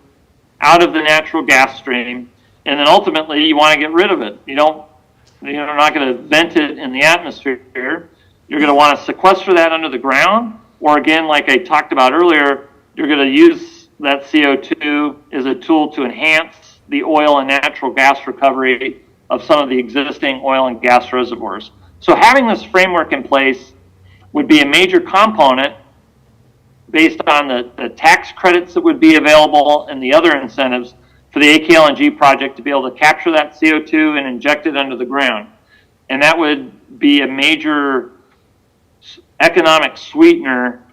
out of the natural gas stream, and then ultimately you want to get rid of it. You're not going to vent it in the atmosphere. You're going to want to sequester that under the ground, or again, like I talked about earlier, you're going to use that CO2 as a tool to enhance the oil and natural gas recovery of some of the existing oil and gas reservoirs. So having this framework in place would be a major component based on the tax credits that would be available and the other incentives for the AKLNG project to be able to capture that CO2 and inject it under the ground. And that would be a major economic sweetener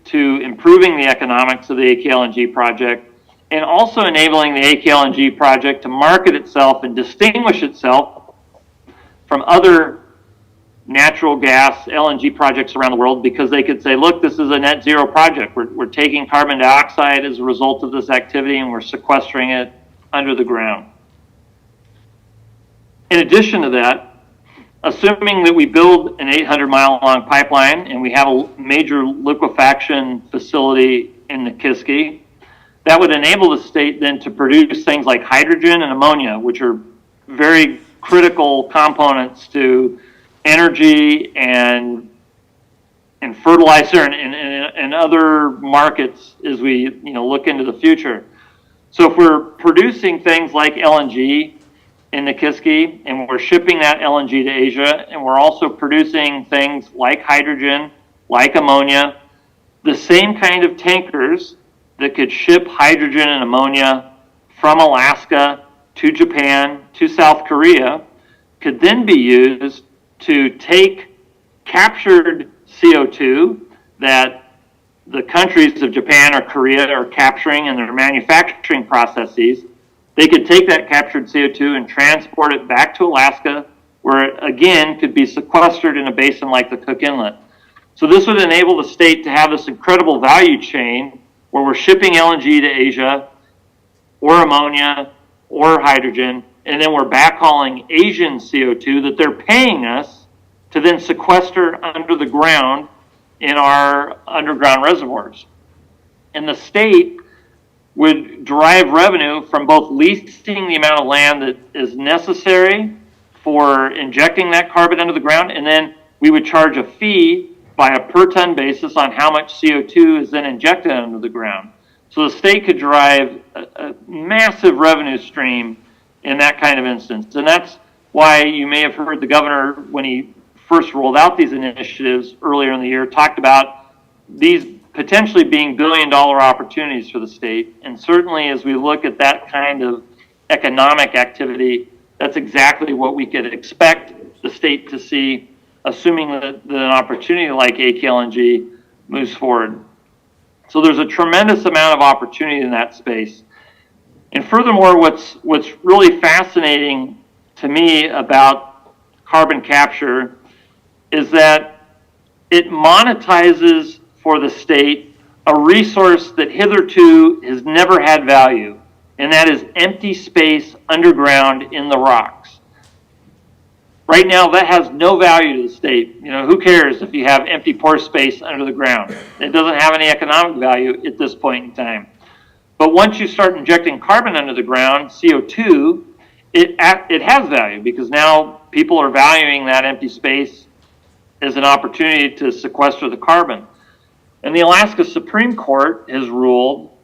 to improving the economics of the AKLNG project, and also enabling the AKLNG project to market itself and distinguish itself from other natural gas LNG projects around the world, because they could say, look, this is a net zero project. We're taking carbon dioxide as a result of this activity and we're sequestering it under the ground. In addition to that, assuming that we build an 800-mile long pipeline and we have a major liquefaction facility in the Kiski, that would enable the state then to produce things like hydrogen and ammonia, which are very critical components to energy and fertilizer and other markets as we look into the future. So if we're producing things like LNG in the Kiski and we're shipping that LNG to Asia, and we're also producing things like hydrogen, like ammonia, the same kind of tankers that could ship hydrogen and ammonia from Alaska to Japan to South Korea could then be used to take captured CO2 that the countries of Japan or Korea are capturing in their manufacturing processes. They could take that captured CO2 and transport it back to Alaska, where it again could be sequestered in a basin like the Cook Inlet. So this would enable the state to have this incredible value chain where we're shipping LNG to Asia, or ammonia, or hydrogen, and then we're backhauling Asian CO2 that they're paying us to then sequester under the ground in our underground reservoirs. And the state would derive revenue from both leasing the amount of land that is necessary for injecting that carbon under the ground, and then we would charge a fee by a per ton basis on how much CO2 is then injected under the ground. So the state could derive a massive revenue stream in that kind of instance. And that's why you may have heard the governor, when he first rolled out these initiatives earlier in the year, talked about these potentially being billion-dollar opportunities for the state. And certainly as we look at that kind of economic activity, that's exactly what we could expect the state to see, assuming that an opportunity like AKLNG moves forward. So there's a tremendous amount of opportunity in that space. And furthermore, what's really fascinating to me about carbon capture is that it monetizes for the state a resource that hitherto has never had value, and that is empty space underground in the rocks. Right now, that has no value to the state. Who cares if you have empty pore space under the ground? It doesn't have any economic value at this point in time. But once you start injecting carbon under the ground, CO2, it has value, because now people are valuing that empty space as an opportunity to sequester the carbon. And the Alaska Supreme Court has ruled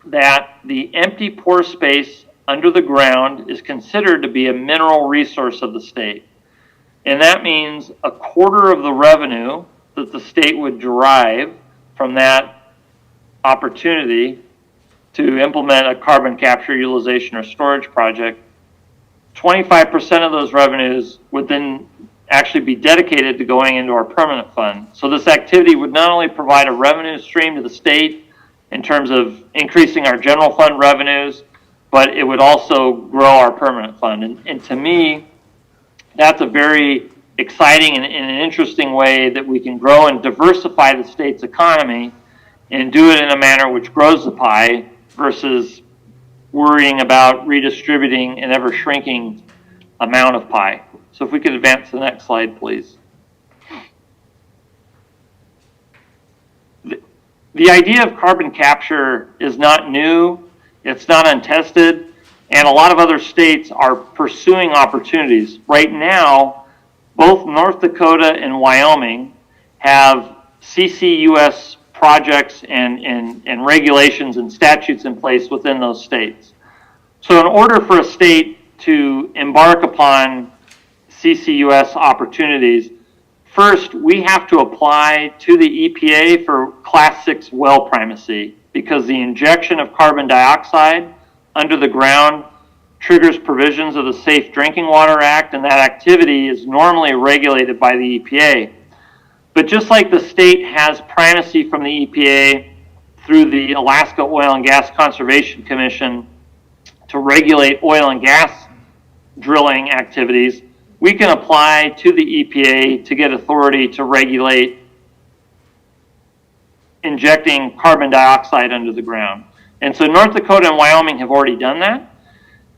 that the empty pore space under the ground is considered to be a mineral resource of the state. And that means a quarter of the revenue that the state would derive from that opportunity to implement a carbon capture, utilization, or storage project, 25% of those revenues would then actually be dedicated to going into our permanent fund. So this activity would not only provide a revenue stream to the state in terms of increasing our general fund revenues, but it would also grow our permanent fund. And to me, that's a very exciting and an interesting way that we can grow and diversify the state's economy and do it in a manner which grows the pie versus worrying about redistributing an ever shrinking amount of pie. So if we could advance to the next slide, please. The idea of carbon capture is not new, it's not untested, and a lot of other states are pursuing opportunities. Right now, both North Dakota and Wyoming have CCUS projects and regulations and statutes in place within those states. So in order for a state to embark upon CCUS opportunities, first, we have to apply to the EPA for Class 6 well primacy because the injection of carbon dioxide under the ground triggers provisions of the Safe Drinking Water Act, and that activity is normally regulated by the EPA. But just like the state has primacy from the EPA through the Alaska Oil and Gas Conservation Commission to regulate oil and gas drilling activities, we can apply to the EPA to get authority to regulate injecting carbon dioxide under the ground. And so North Dakota and Wyoming have already done that.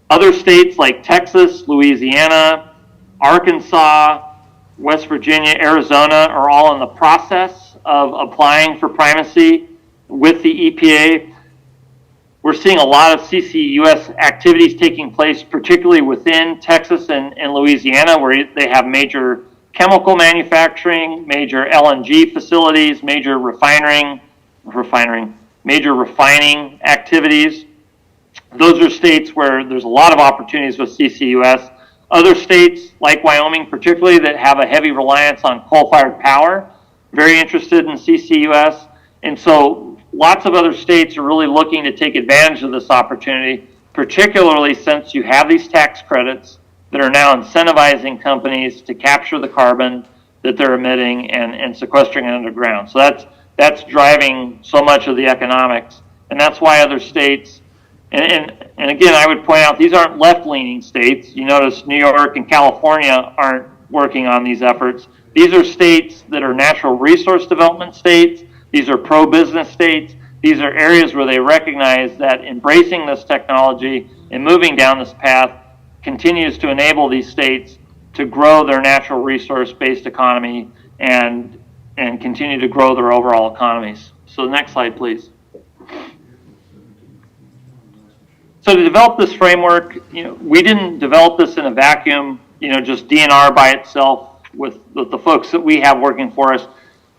Other states like Texas, Louisiana, Arkansas, West Virginia, Arizona are all in the process of applying for primacy with the EPA. We're seeing a lot of CCUS activities taking place, particularly within Texas and Louisiana, where they have major chemical manufacturing, major LNG facilities, major refining activities. Those are states where there's a lot of opportunities with CCUS. Other states, like Wyoming particularly, that have a heavy reliance on coal-fired power, very interested in CCUS. And so lots of other states are really looking to take advantage of this opportunity, particularly since you have these tax credits that are now incentivizing companies to capture the carbon that they're emitting and sequestering it underground. So that's driving so much of the economics. And that's why other states, and again, I would point out, these aren't left-leaning states. You notice New York and California aren't working on these efforts. These are states that are natural resource development states. These are pro-business states. These are areas where they recognize that embracing this technology and moving down this path continues to enable these states to grow their natural resource-based economy and continue to grow their overall economies. So the next slide, please. So to develop this framework, we didn't develop this in a vacuum, just DNR by itself with the folks that we have working for us.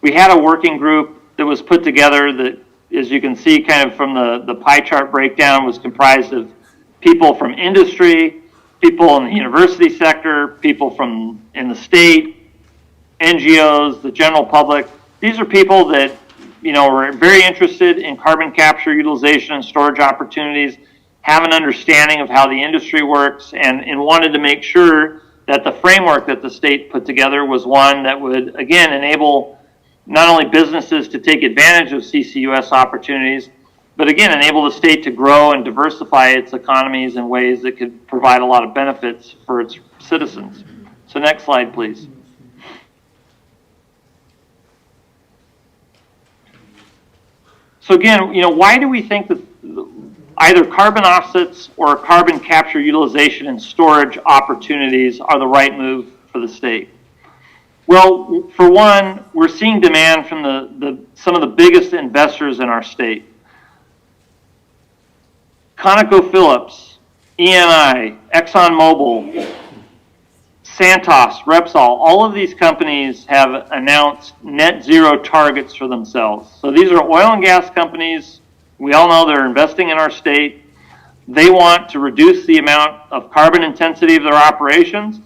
We had a working group that was put together that, as you can see kind of from the pie chart breakdown, was comprised of people from industry, people in the university sector, people from in the state, NGOs, the general public. These are people that, are very interested in carbon capture, utilization, and storage opportunities, have an understanding of how the industry works, and wanted to make sure that the framework that the state put together was one that would, again, enable not only businesses to take advantage of CCUS opportunities, but again, enable the state to grow and diversify its economies in ways that could provide a lot of benefits for its citizens. So next slide, please. So again, why do we think that either carbon offsets or carbon capture, utilization, and storage opportunities are the right move for the state? Well, for one, we're seeing demand from some of the biggest investors in our state. ConocoPhillips, ENI, ExxonMobil, Santos, Repsol, all of these companies have announced net zero targets for themselves. So these are oil and gas companies. We all know they're investing in our state. They want to reduce the amount of carbon intensity of their operations,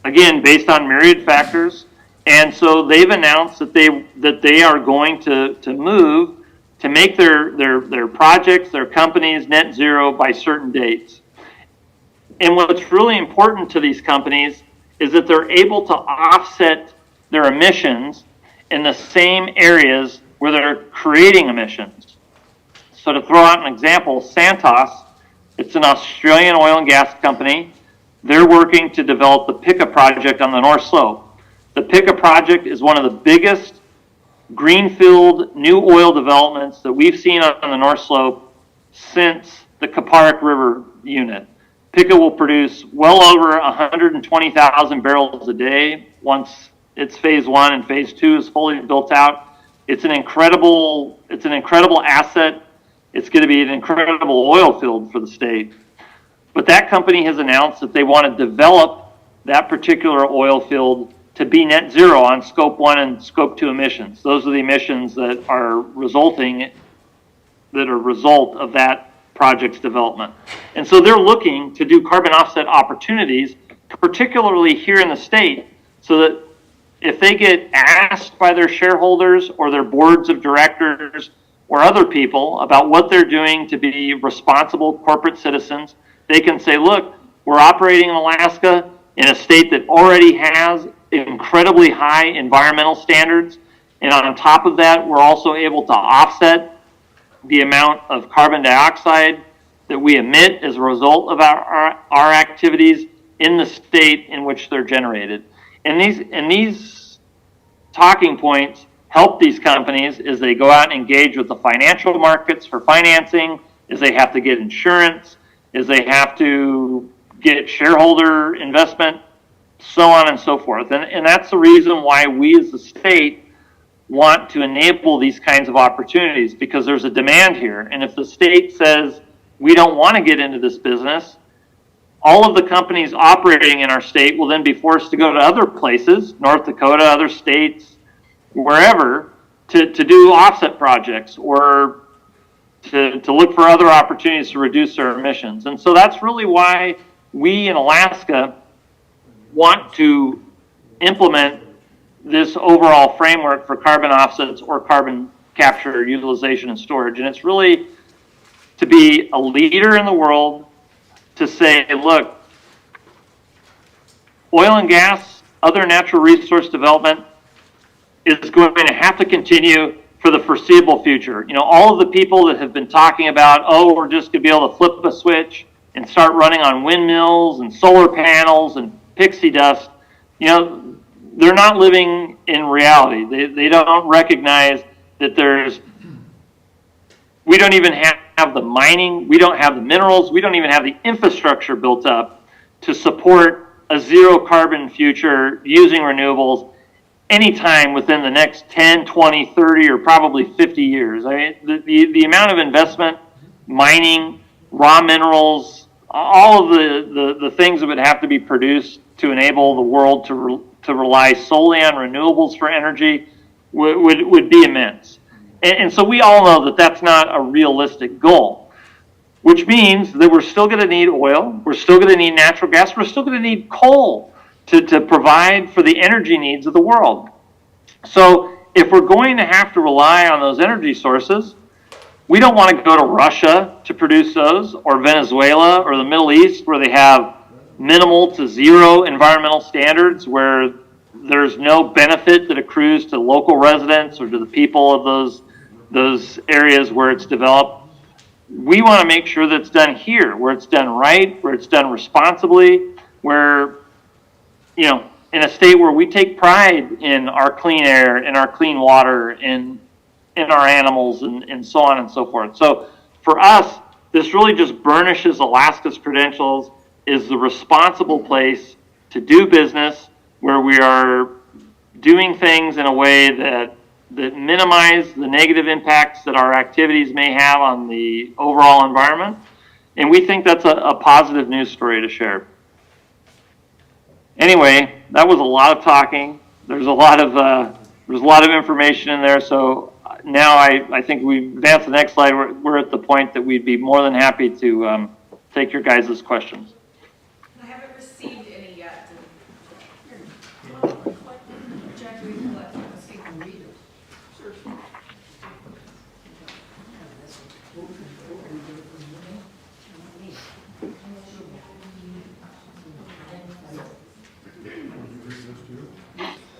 again, based on myriad factors. And so they've announced that they are going to move to make their projects, their companies net zero by certain dates. And what's really important to these companies is that they're able to offset their emissions in the same areas where they're creating emissions. So to throw out an example, Santos, it's an Australian oil and gas company. They're working to develop the Pikka project on the North Slope. The Pikka project is one of the biggest greenfield new oil developments that we've seen on the North Slope since the Kaparick River unit. Pickett will produce well over 120,000 barrels a day once its phase 1 and phase 2 is fully built out. It's an incredible asset. It's going to be an incredible oil field for the state. But that company has announced that they want to develop that particular oil field to be net zero on scope 1 and scope 2 emissions. Those are the emissions that are a result of that project's development. And so they're looking to do carbon offset opportunities, particularly here in the state, so that if they get asked by their shareholders or their boards of directors or other people about what they're doing to be responsible corporate citizens, they can say, look, we're operating in Alaska in a state that already has incredibly high environmental standards. And on top of that, we're also able to offset the amount of carbon dioxide that we emit as a result of our activities in the state in which they're generated. And these talking points help these companies as they go out and engage with the financial markets for financing, as they have to get insurance, as they have to get shareholder investment, so on and so forth. And that's the reason why we as the state want to enable these kinds of opportunities, because there's a demand here. And if the state says, we don't want to get into this business, all of the companies operating in our state will then be forced to go to other places, North Dakota, other states, wherever, to do offset projects or to look for other opportunities to reduce their emissions. And so that's really why we in Alaska want to implement this overall framework for carbon offsets or carbon capture, utilization, and storage. And it's really to be a leader in the world, to say, look, oil and gas, other natural resource development is going to have to continue for the foreseeable future. You know, all of the people that have been talking about, oh, we're just going to be able to flip a switch and start running on windmills and solar panels and pixie dust, you know, they're not living in reality. They don't recognize that we don't even have the mining, we don't have the minerals, we don't even have the infrastructure built up to support a zero carbon future using renewables anytime within the next 10, 20, 30, or probably 50 years. I mean, the amount of investment, mining, raw minerals, all of the things that would have to be produced to enable the world to rely solely on renewables for energy would be immense. And so we all know that that's not a realistic goal, which means that we're still going to need oil, we're still going to need natural gas, we're still going to need coal to provide for the energy needs of the world. So if we're going to have to rely on those energy sources, we don't want to go to Russia to produce those, or Venezuela, or the Middle East, where they have minimal to zero environmental standards, where there's no benefit that accrues to local residents or to the people of those areas where it's developed. We want to make sure that it's done here, where it's done right, where it's done responsibly, where, you know, in a state where we take pride in our clean air, in our clean water, in our animals, and so on and so forth. So for us, this really just burnishes Alaska's credentials as the responsible place to do business, where we are doing things in a way that minimize the negative impacts that our activities may have on the overall environment. And we think that's a positive news story to share. Anyway, that was a lot of talking. There's a lot of information in there. So now I think we advance to the next slide. We're at the point that we'd be more than happy to take your guys' questions. I haven't received any yet.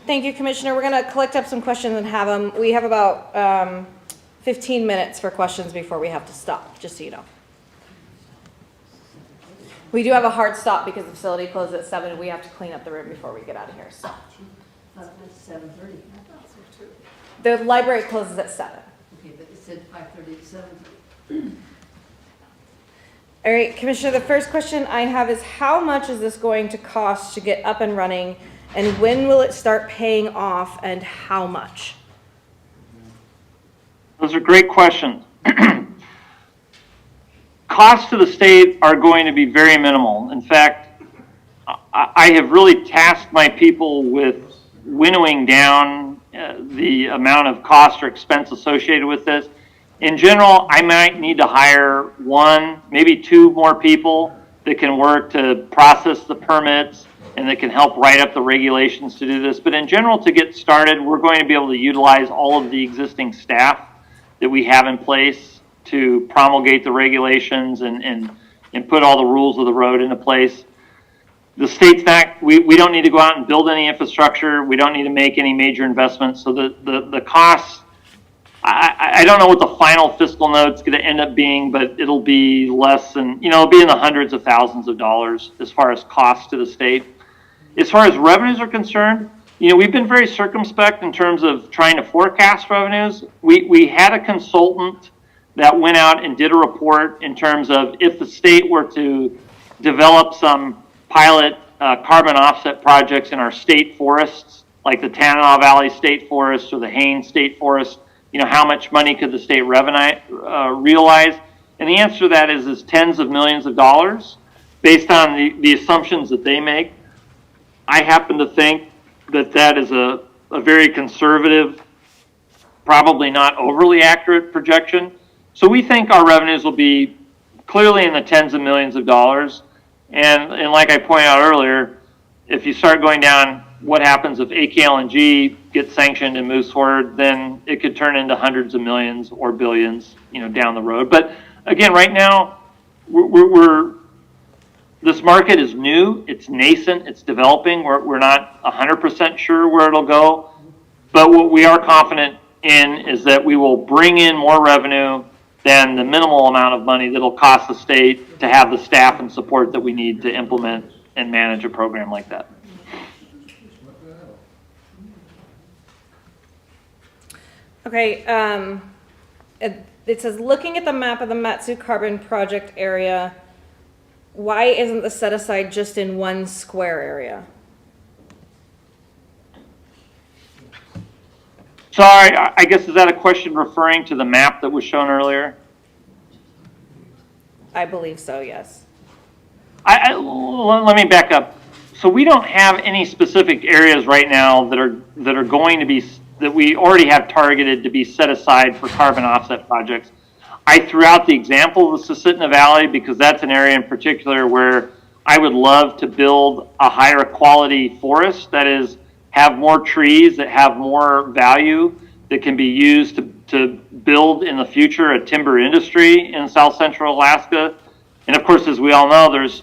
Thank you, Commissioner. We're going to collect up some questions and have them. We have about 15 minutes for questions before we have to stop, just so you know. We do have a hard stop because the facility closes at 7 and we have to clean up the room before we get out of here. So. 7:30. The library closes at 7. Okay, but it said 5:30 to 7:30. All right, Commissioner, the first question I have is how much is this going to cost to get up and running, and when will it start paying off, and how much? Those are great questions. Costs to the state are going to be very minimal. In fact, I have really tasked my people with winnowing down the amount of cost or expense associated with this. In general, I might need to hire one, maybe two more people that can work to process the permits and that can help write up the regulations to do this. But in general, to get started, we're going to be able to utilize all of the existing staff that we have in place to promulgate the regulations and put all the rules of the road into place. The state's not, we don't need to go out and build any infrastructure. We don't need to make any major investments. So the costs, I don't know what the final fiscal note's going to end up being, but it'll be less than, it'll be in the hundreds of thousands of dollars as far as costs to the state. As far as revenues are concerned, we've been very circumspect in terms of trying to forecast revenues. We had a consultant that went out and did a report in terms of if the state were to develop some pilot carbon offset projects in our state forests, like the Tanana Valley State Forest or the Haines State Forest, how much money could the state realize? And the answer to that is tens of millions of dollars based on the assumptions that they make. I happen to think that is a very conservative, probably not overly accurate projection. So we think our revenues will be clearly in the tens of millions of dollars. And like I pointed out earlier, if you start going down what happens if AKLNG gets sanctioned and moves forward, then it could turn into hundreds of millions or billions, down the road. But again, right now, this market is new, it's nascent, it's developing. We're not 100% sure where it'll go, but what we are confident in is that we will bring in more revenue than the minimal amount of money that'll cost the state to have the staff and support that we need to implement and manage a program like that. Okay, it says, looking at the map of the Matsu Carbon Project area, why isn't the set aside just in one square area? Sorry, I guess is that a question referring to the map that was shown earlier? I believe so, yes. Let me back up. So we don't have any specific areas right now that are going to be, that we already have targeted to be set aside for carbon offset projects. I threw out the example of the Susitna Valley because that's an area in particular where I would love to build a higher quality forest, that is, have more trees that have more value that can be used to build in the future a timber industry in South Central Alaska. And of course, as we all know, there's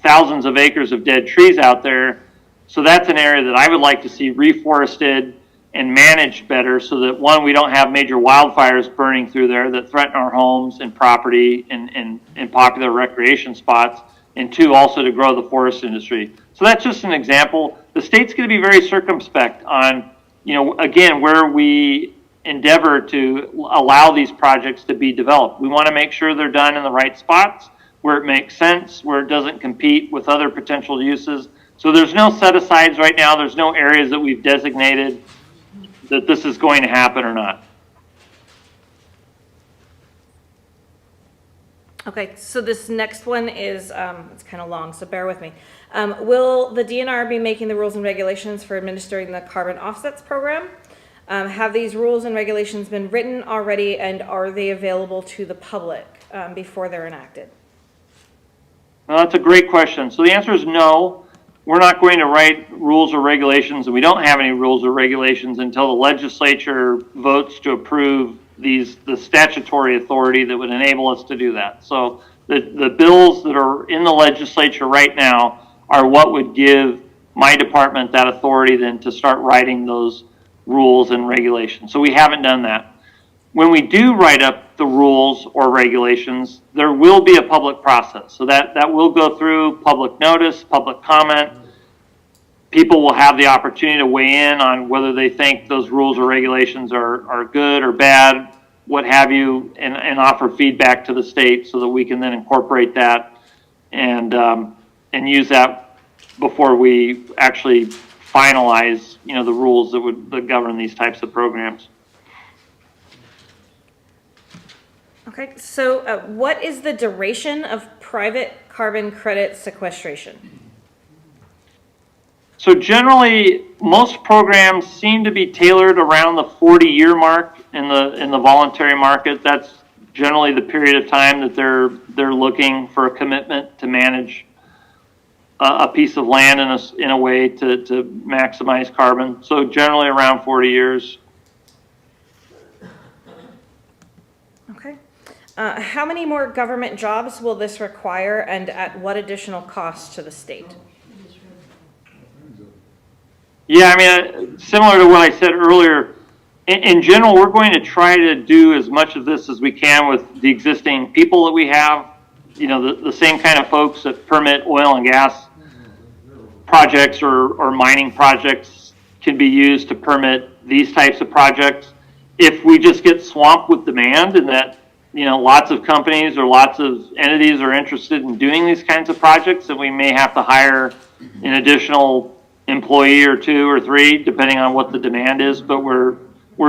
thousands of acres of dead trees out there. So that's an area that I would like to see reforested and managed better so that, one, we don't have major wildfires burning through there that threaten our homes and property and popular recreation spots, and two, also to grow the forest industry. So that's just an example. The state's going to be very circumspect on, again, where we endeavor to allow these projects to be developed. We want to make sure they're done in the right spots, where it makes sense, where it doesn't compete with other potential uses. So there's no set-asides right now. There's no areas that we've designated that this is going to happen or not. Okay, so this next one is, it's kind of long, so bear with me. Will the DNR be making the rules and regulations for administering the carbon offsets program? Have these rules and regulations been written already, and are they available to the public before they're enacted? Well, that's a great question. So the answer is no. We're not going to write rules or regulations, and we don't have any rules or regulations until the legislature votes to approve the statutory authority that would enable us to do that. So the bills that are in the legislature right now are what would give my department that authority then to start writing those rules and regulations. So we haven't done that. When we do write up the rules or regulations, there will be a public process. So that will go through public notice, public comment. People will have the opportunity to weigh in on whether they think those rules or regulations are good or bad. what have you, and offer feedback to the state so that we can then incorporate that and use that before we actually finalize, the rules that govern these types of programs. Okay, so what is the duration of private carbon credit sequestration? So generally, most programs seem to be tailored around the 40-year mark in the voluntary market. That's generally the period of time that they're looking for a commitment to manage a piece of land in a way to maximize carbon. So generally around 40 years. Okay. How many more government jobs will this require, and at what additional cost to the state? Yeah, I mean, similar to what I said earlier, in general, we're going to try to do as much of this as we can with the existing people that we have. The same kind of folks that permit oil and gas projects or mining projects can be used to permit these types of projects. If we just get swamped with demand and that, lots of companies or lots of entities are interested in doing these kinds of projects, then we may have to hire an additional employee or 2 or 3, depending on what the demand is. But we're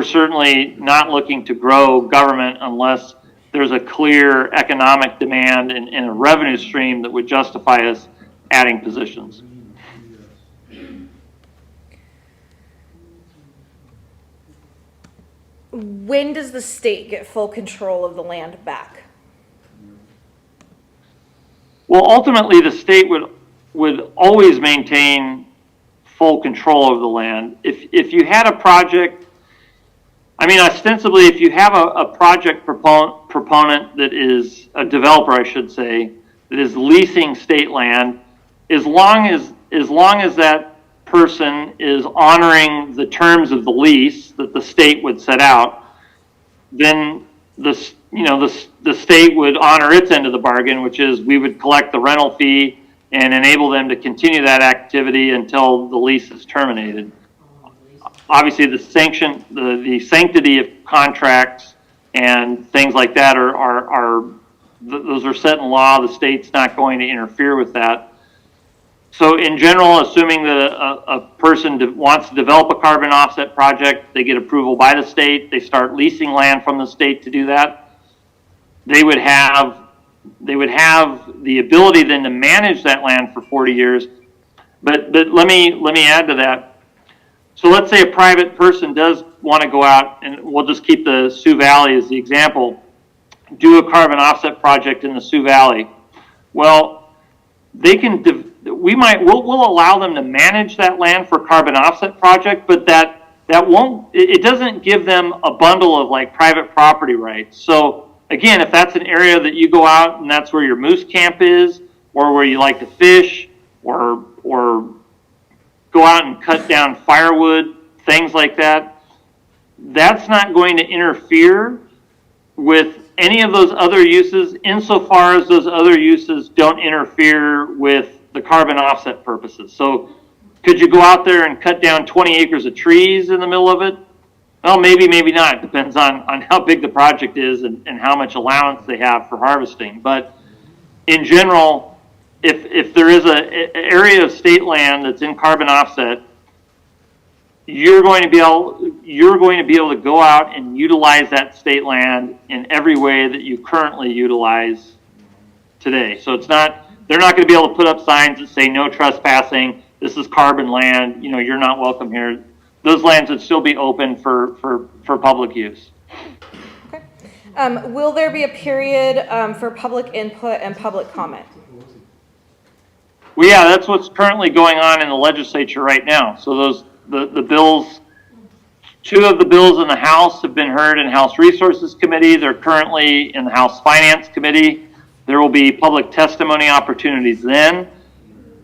certainly not looking to grow government unless there's a clear economic demand and a revenue stream that would justify us adding positions. When does the state get full control of the land back? Well, ultimately, the state would always maintain full control of the land. If you had a project, ostensibly, if you have a project proponent that is a developer, I should say, that is leasing state land, as long as that person is honoring the terms of the lease that the state would set out, then the state would honor its end of the bargain, which is we would collect the rental fee and enable them to continue that activity until the lease is terminated. Obviously, the sanctity of contracts and things like that those are set in law. The state's not going to interfere with that. So in general, assuming that a person wants to develop a carbon offset project, they get approval by the state, they start leasing land from the state to do that, they would have the ability then to manage that land for 40 years. But let me add to that. So let's say a private person does want to go out, and we'll just keep the Sioux Valley as the example, do a carbon offset project in the Sioux Valley. Well, we'll allow them to manage that land for carbon offset project, but it doesn't give them a bundle of like private property rights. So again, if that's an area that you go out and that's where your moose camp is, or where you like to fish, or go out and cut down firewood, things like that, that's not going to interfere with any of those other uses insofar as those other uses don't interfere with the carbon offset purposes. So could you go out there and cut down 20 acres of trees in the middle of it? Well, maybe, maybe not. It depends on how big the project is and how much allowance they have for harvesting. But in general, if there is an area of state land that's in carbon offset, you're going to be able to go out and utilize that state land in every way that you currently utilize today. So they're not going to be able to put up signs that say no trespassing, this is carbon land, you're not welcome here. Those lands would still be open for public use. Okay. Will there be a period for public input and public comment? Well, yeah, that's what's currently going on in the legislature right now. So the bills, 2 of the bills in the House have been heard in House Resources Committee. They're currently in the House Finance Committee. There will be public testimony opportunities then.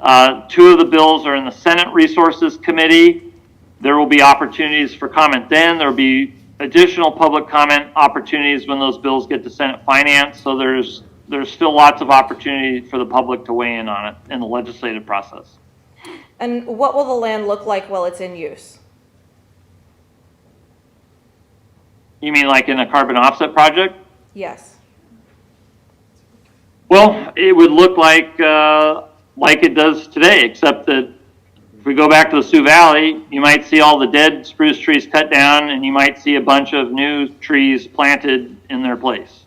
2 of the bills are in the Senate Resources Committee. There will be opportunities for comment then. There will be additional public comment opportunities when those bills get to Senate Finance. So there's still lots of opportunity for the public to weigh in on it in the legislative process. And what will the land look like while it's in use? You mean like in a carbon offset project? Yes. Well, it would look like it does today, except that if we go back to the Sioux Valley, you might see all the dead spruce trees cut down, and you might see a bunch of new trees planted in their place.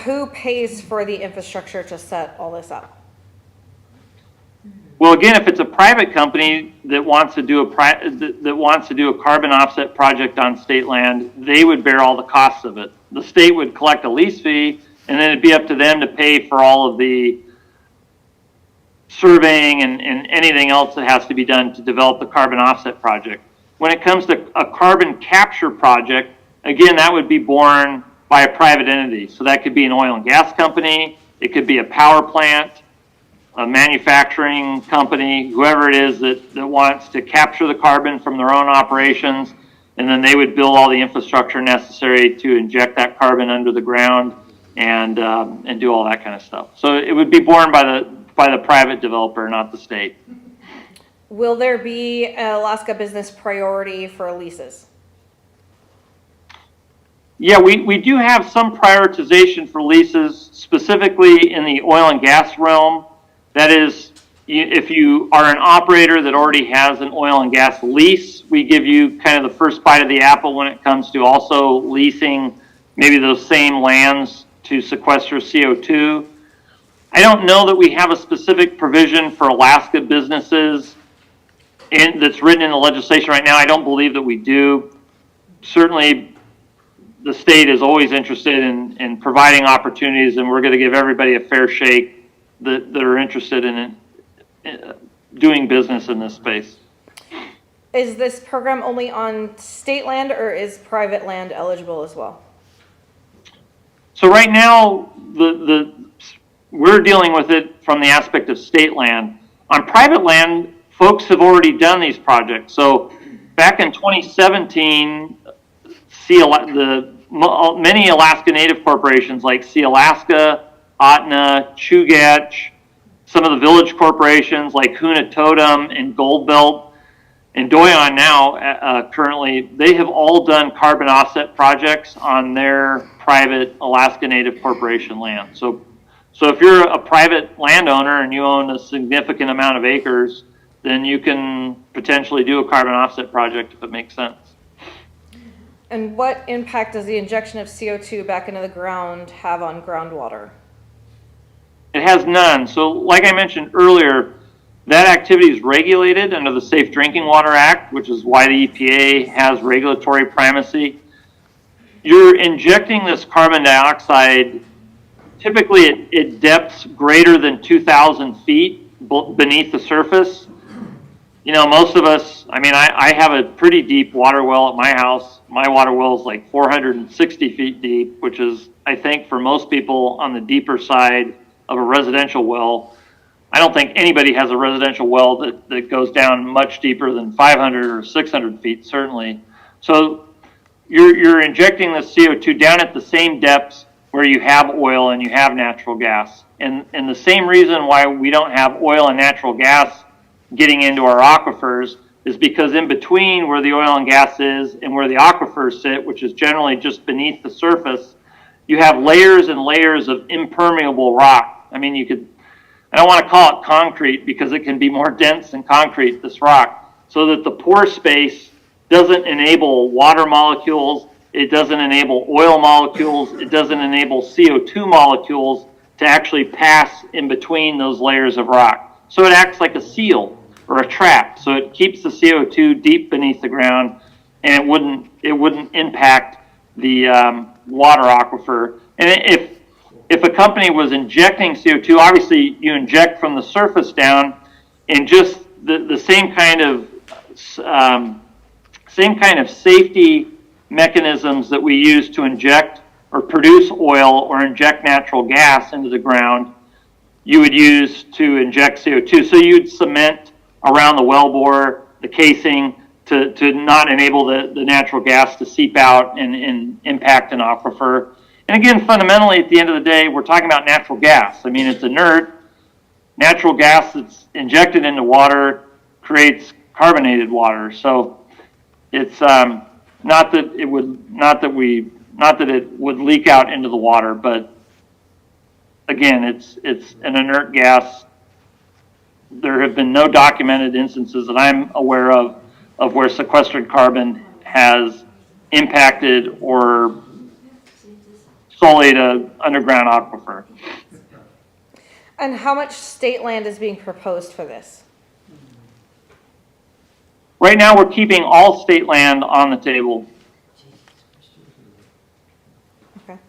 Who pays for the infrastructure to set all this up? Well, again, if it's a private company that wants to do a carbon offset project on state land, they would bear all the costs of it. The state would collect a lease fee, and then it'd be up to them to pay for all of the surveying and anything else that has to be done to develop the carbon offset project. When it comes to a carbon capture project, again, that would be borne by a private entity. So that could be an oil and gas company, it could be a power plant, a manufacturing company, whoever it is that wants to capture the carbon from their own operations, and then they would build all the infrastructure necessary to inject that carbon under the ground and do all that kind of stuff. So it would be borne by the private developer, not the state. Will there be an Alaska business priority for leases? Yeah, we do have some prioritization for leases, specifically in the oil and gas realm. That is, if you are an operator that already has an oil and gas lease, we give you kind of the first bite of the apple when it comes to also leasing maybe those same lands to sequester CO2. I don't know that we have a specific provision for Alaska businesses that's written in the legislation right now. I don't believe that we do. Certainly, the state is always interested in providing opportunities, and we're going to give everybody a fair shake that are interested in doing business in this space. Is this program only on state land, or is private land eligible as well? So right now, we're dealing with it from the aspect of state land. On private land, folks have already done these projects. So back in 2017, many Alaska Native corporations like Sea Alaska, Otna, Chugach, some of the village corporations like Huna Totem and Gold Belt and Doyon now currently, they have all done carbon offset projects on their private Alaska Native corporation land. So if you're a private landowner and you own a significant amount of acres, then you can potentially do a carbon offset project if it makes sense. And what impact does the injection of CO2 back into the ground have on groundwater? It has none. So like I mentioned earlier, that activity is regulated under the Safe Drinking Water Act, which is why the EPA has regulatory primacy. You're injecting this carbon dioxide typically at depths greater than 2,000 feet beneath the surface. You know, most of us, I have a pretty deep water well at my house. My water well is like 460 feet deep, which is, I think, for most people on the deeper side of a residential well. I don't think anybody has a residential well that goes down much deeper than 500 or 600 feet, certainly. So you're injecting the CO2 down at the same depths where you have oil and you have natural gas. And the same reason why we don't have oil and natural gas getting into our aquifers is because in between where the oil and gas is and where the aquifers sit, which is generally just beneath the surface, you have layers and layers of impermeable rock. I don't want to call it concrete because it can be more dense than concrete, this rock, so that the pore space doesn't enable water molecules, it doesn't enable oil molecules, it doesn't enable CO2 molecules to actually pass in between those layers of rock. So it acts like a seal or a trap. So it keeps the CO2 deep beneath the ground, and it wouldn't impact the water aquifer. And if a company was injecting CO2, obviously you inject from the surface down, and just the same kind of safety mechanisms that we use to inject or produce oil or inject natural gas into the ground, you would use to inject CO2. So you'd cement around the wellbore, the casing, to not enable the natural gas to seep out and impact an aquifer. And again, fundamentally, at the end of the day, we're talking about natural gas. It's inert. Natural gas that's injected into water creates carbonated water. So it's not that it would leak out into the water, but again, it's an inert gas. There have been no documented instances that I'm aware of where sequestered carbon has impacted or sullied an underground aquifer. And how much state land is being proposed for this? Right now, we're keeping all state land on the table. Okay.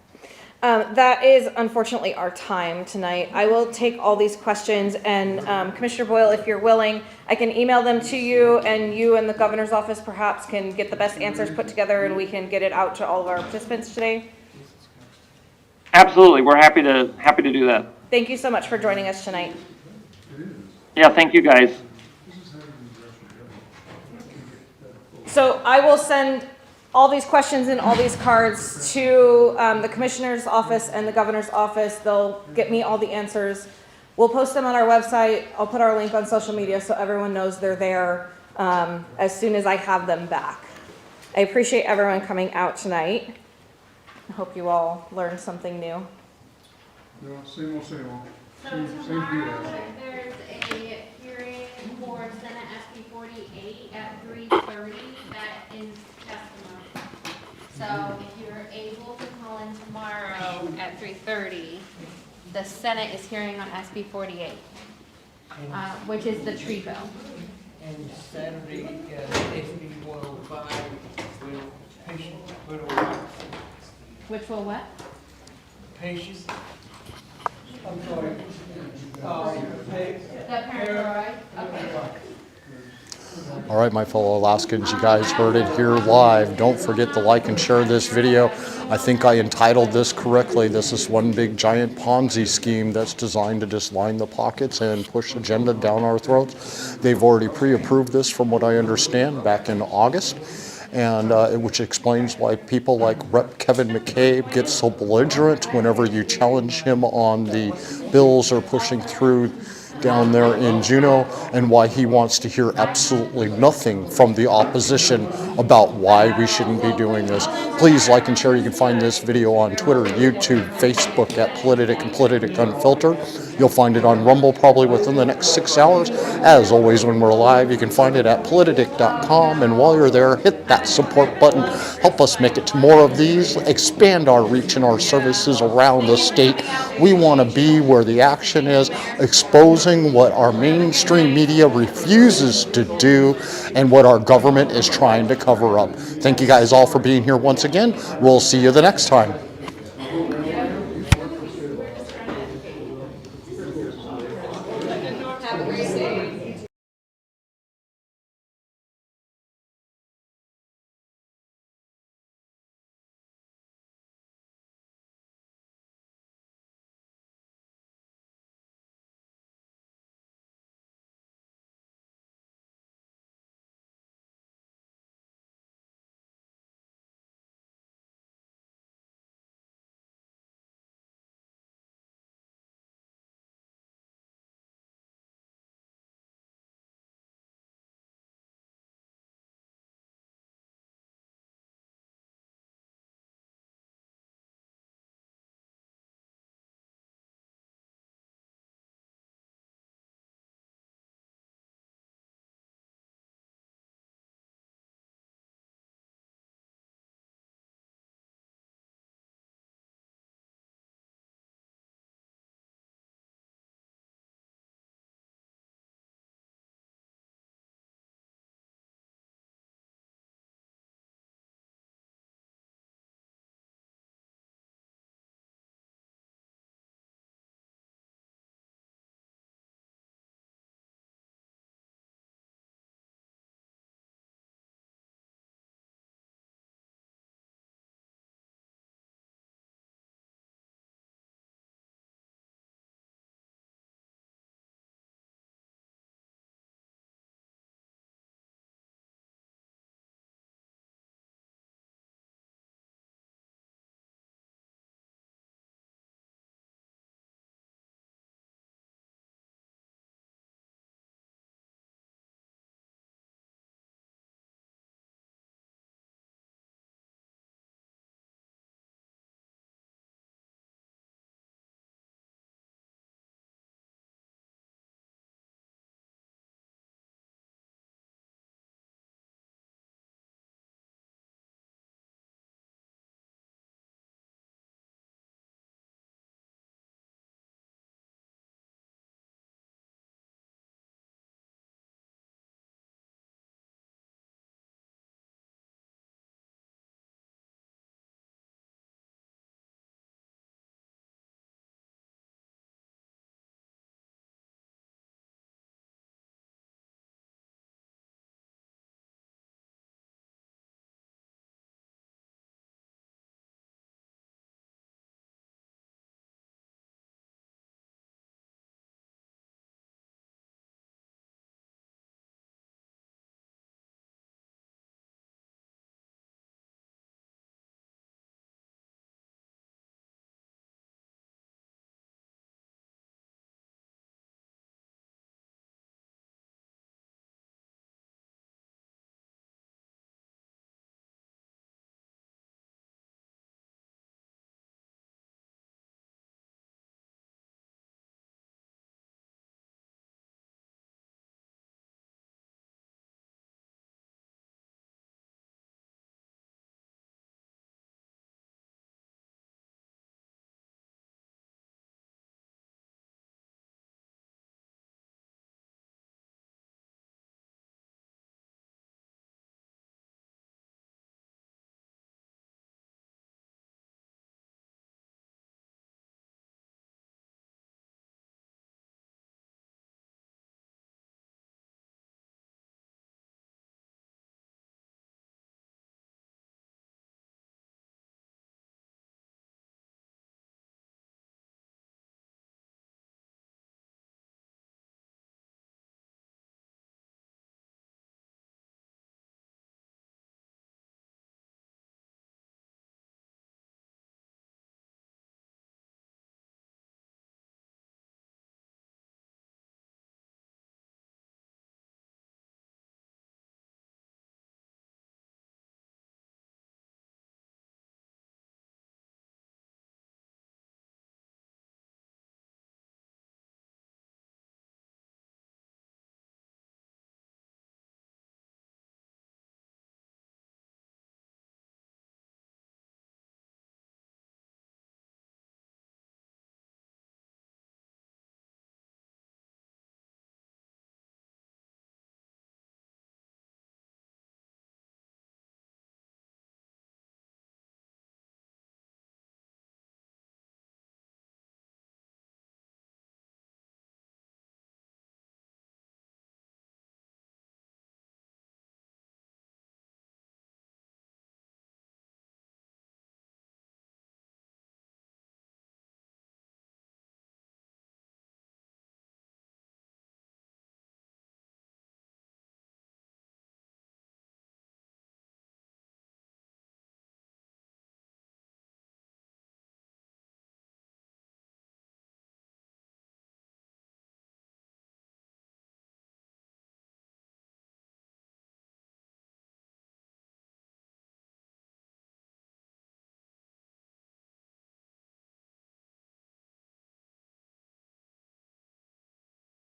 That is unfortunately our time tonight. I will take all these questions and Commissioner Boyle, if you're willing, I can email them to you and the governor's office perhaps can get the best answers put together and we can get it out to all of our participants today. Absolutely, we're happy to do that. Thank you so much for joining us tonight. Yeah, thank you guys. So I will send all these questions and all these cards to the commissioner's office and the governor's office. They'll get me all the answers. We'll post them on our website. I'll put our link on social media so everyone knows they're there as soon as I have them back. I appreciate everyone coming out tonight. I hope you all learned something new. No, same old, same old. So Same tomorrow, BS. there's a hearing for Senate SB 48 at 3:30. That is testimony. So if you're able to call in tomorrow at 3:30, the Senate is hearing on SB 48, which is the tree bill. And Saturday, SB 105 will Which will what? patients. I'm sorry. The parental right? Okay. All right, my fellow Alaskans, you guys heard it here live. Don't forget to like and share this video. I think I entitled this correctly. This is one big giant Ponzi scheme that's designed to just line the pockets and push agenda down our throats. They've already pre-approved this from what I understand back in August. And which explains why people like Rep. Kevin McCabe get so belligerent whenever you challenge him on the bills or pushing through down there in Juneau, and why he wants to hear absolutely nothing from the opposition about why we shouldn't be doing this. Please like and share. You can find this video on Twitter, YouTube, Facebook at Politadick and Politadick Unfiltered. You'll find it on Rumble probably within the next 6 hours. As always, when we're live, you can find it at Politadick.com. And while you're there, hit that support button. Help us make it to more of these. Expand our reach and our services around the state. We want to be where the action is, exposing what our mainstream media refuses to do and what our government is trying to cover up. Thank you guys all for being here once again. We'll see you the next time. Have a great day.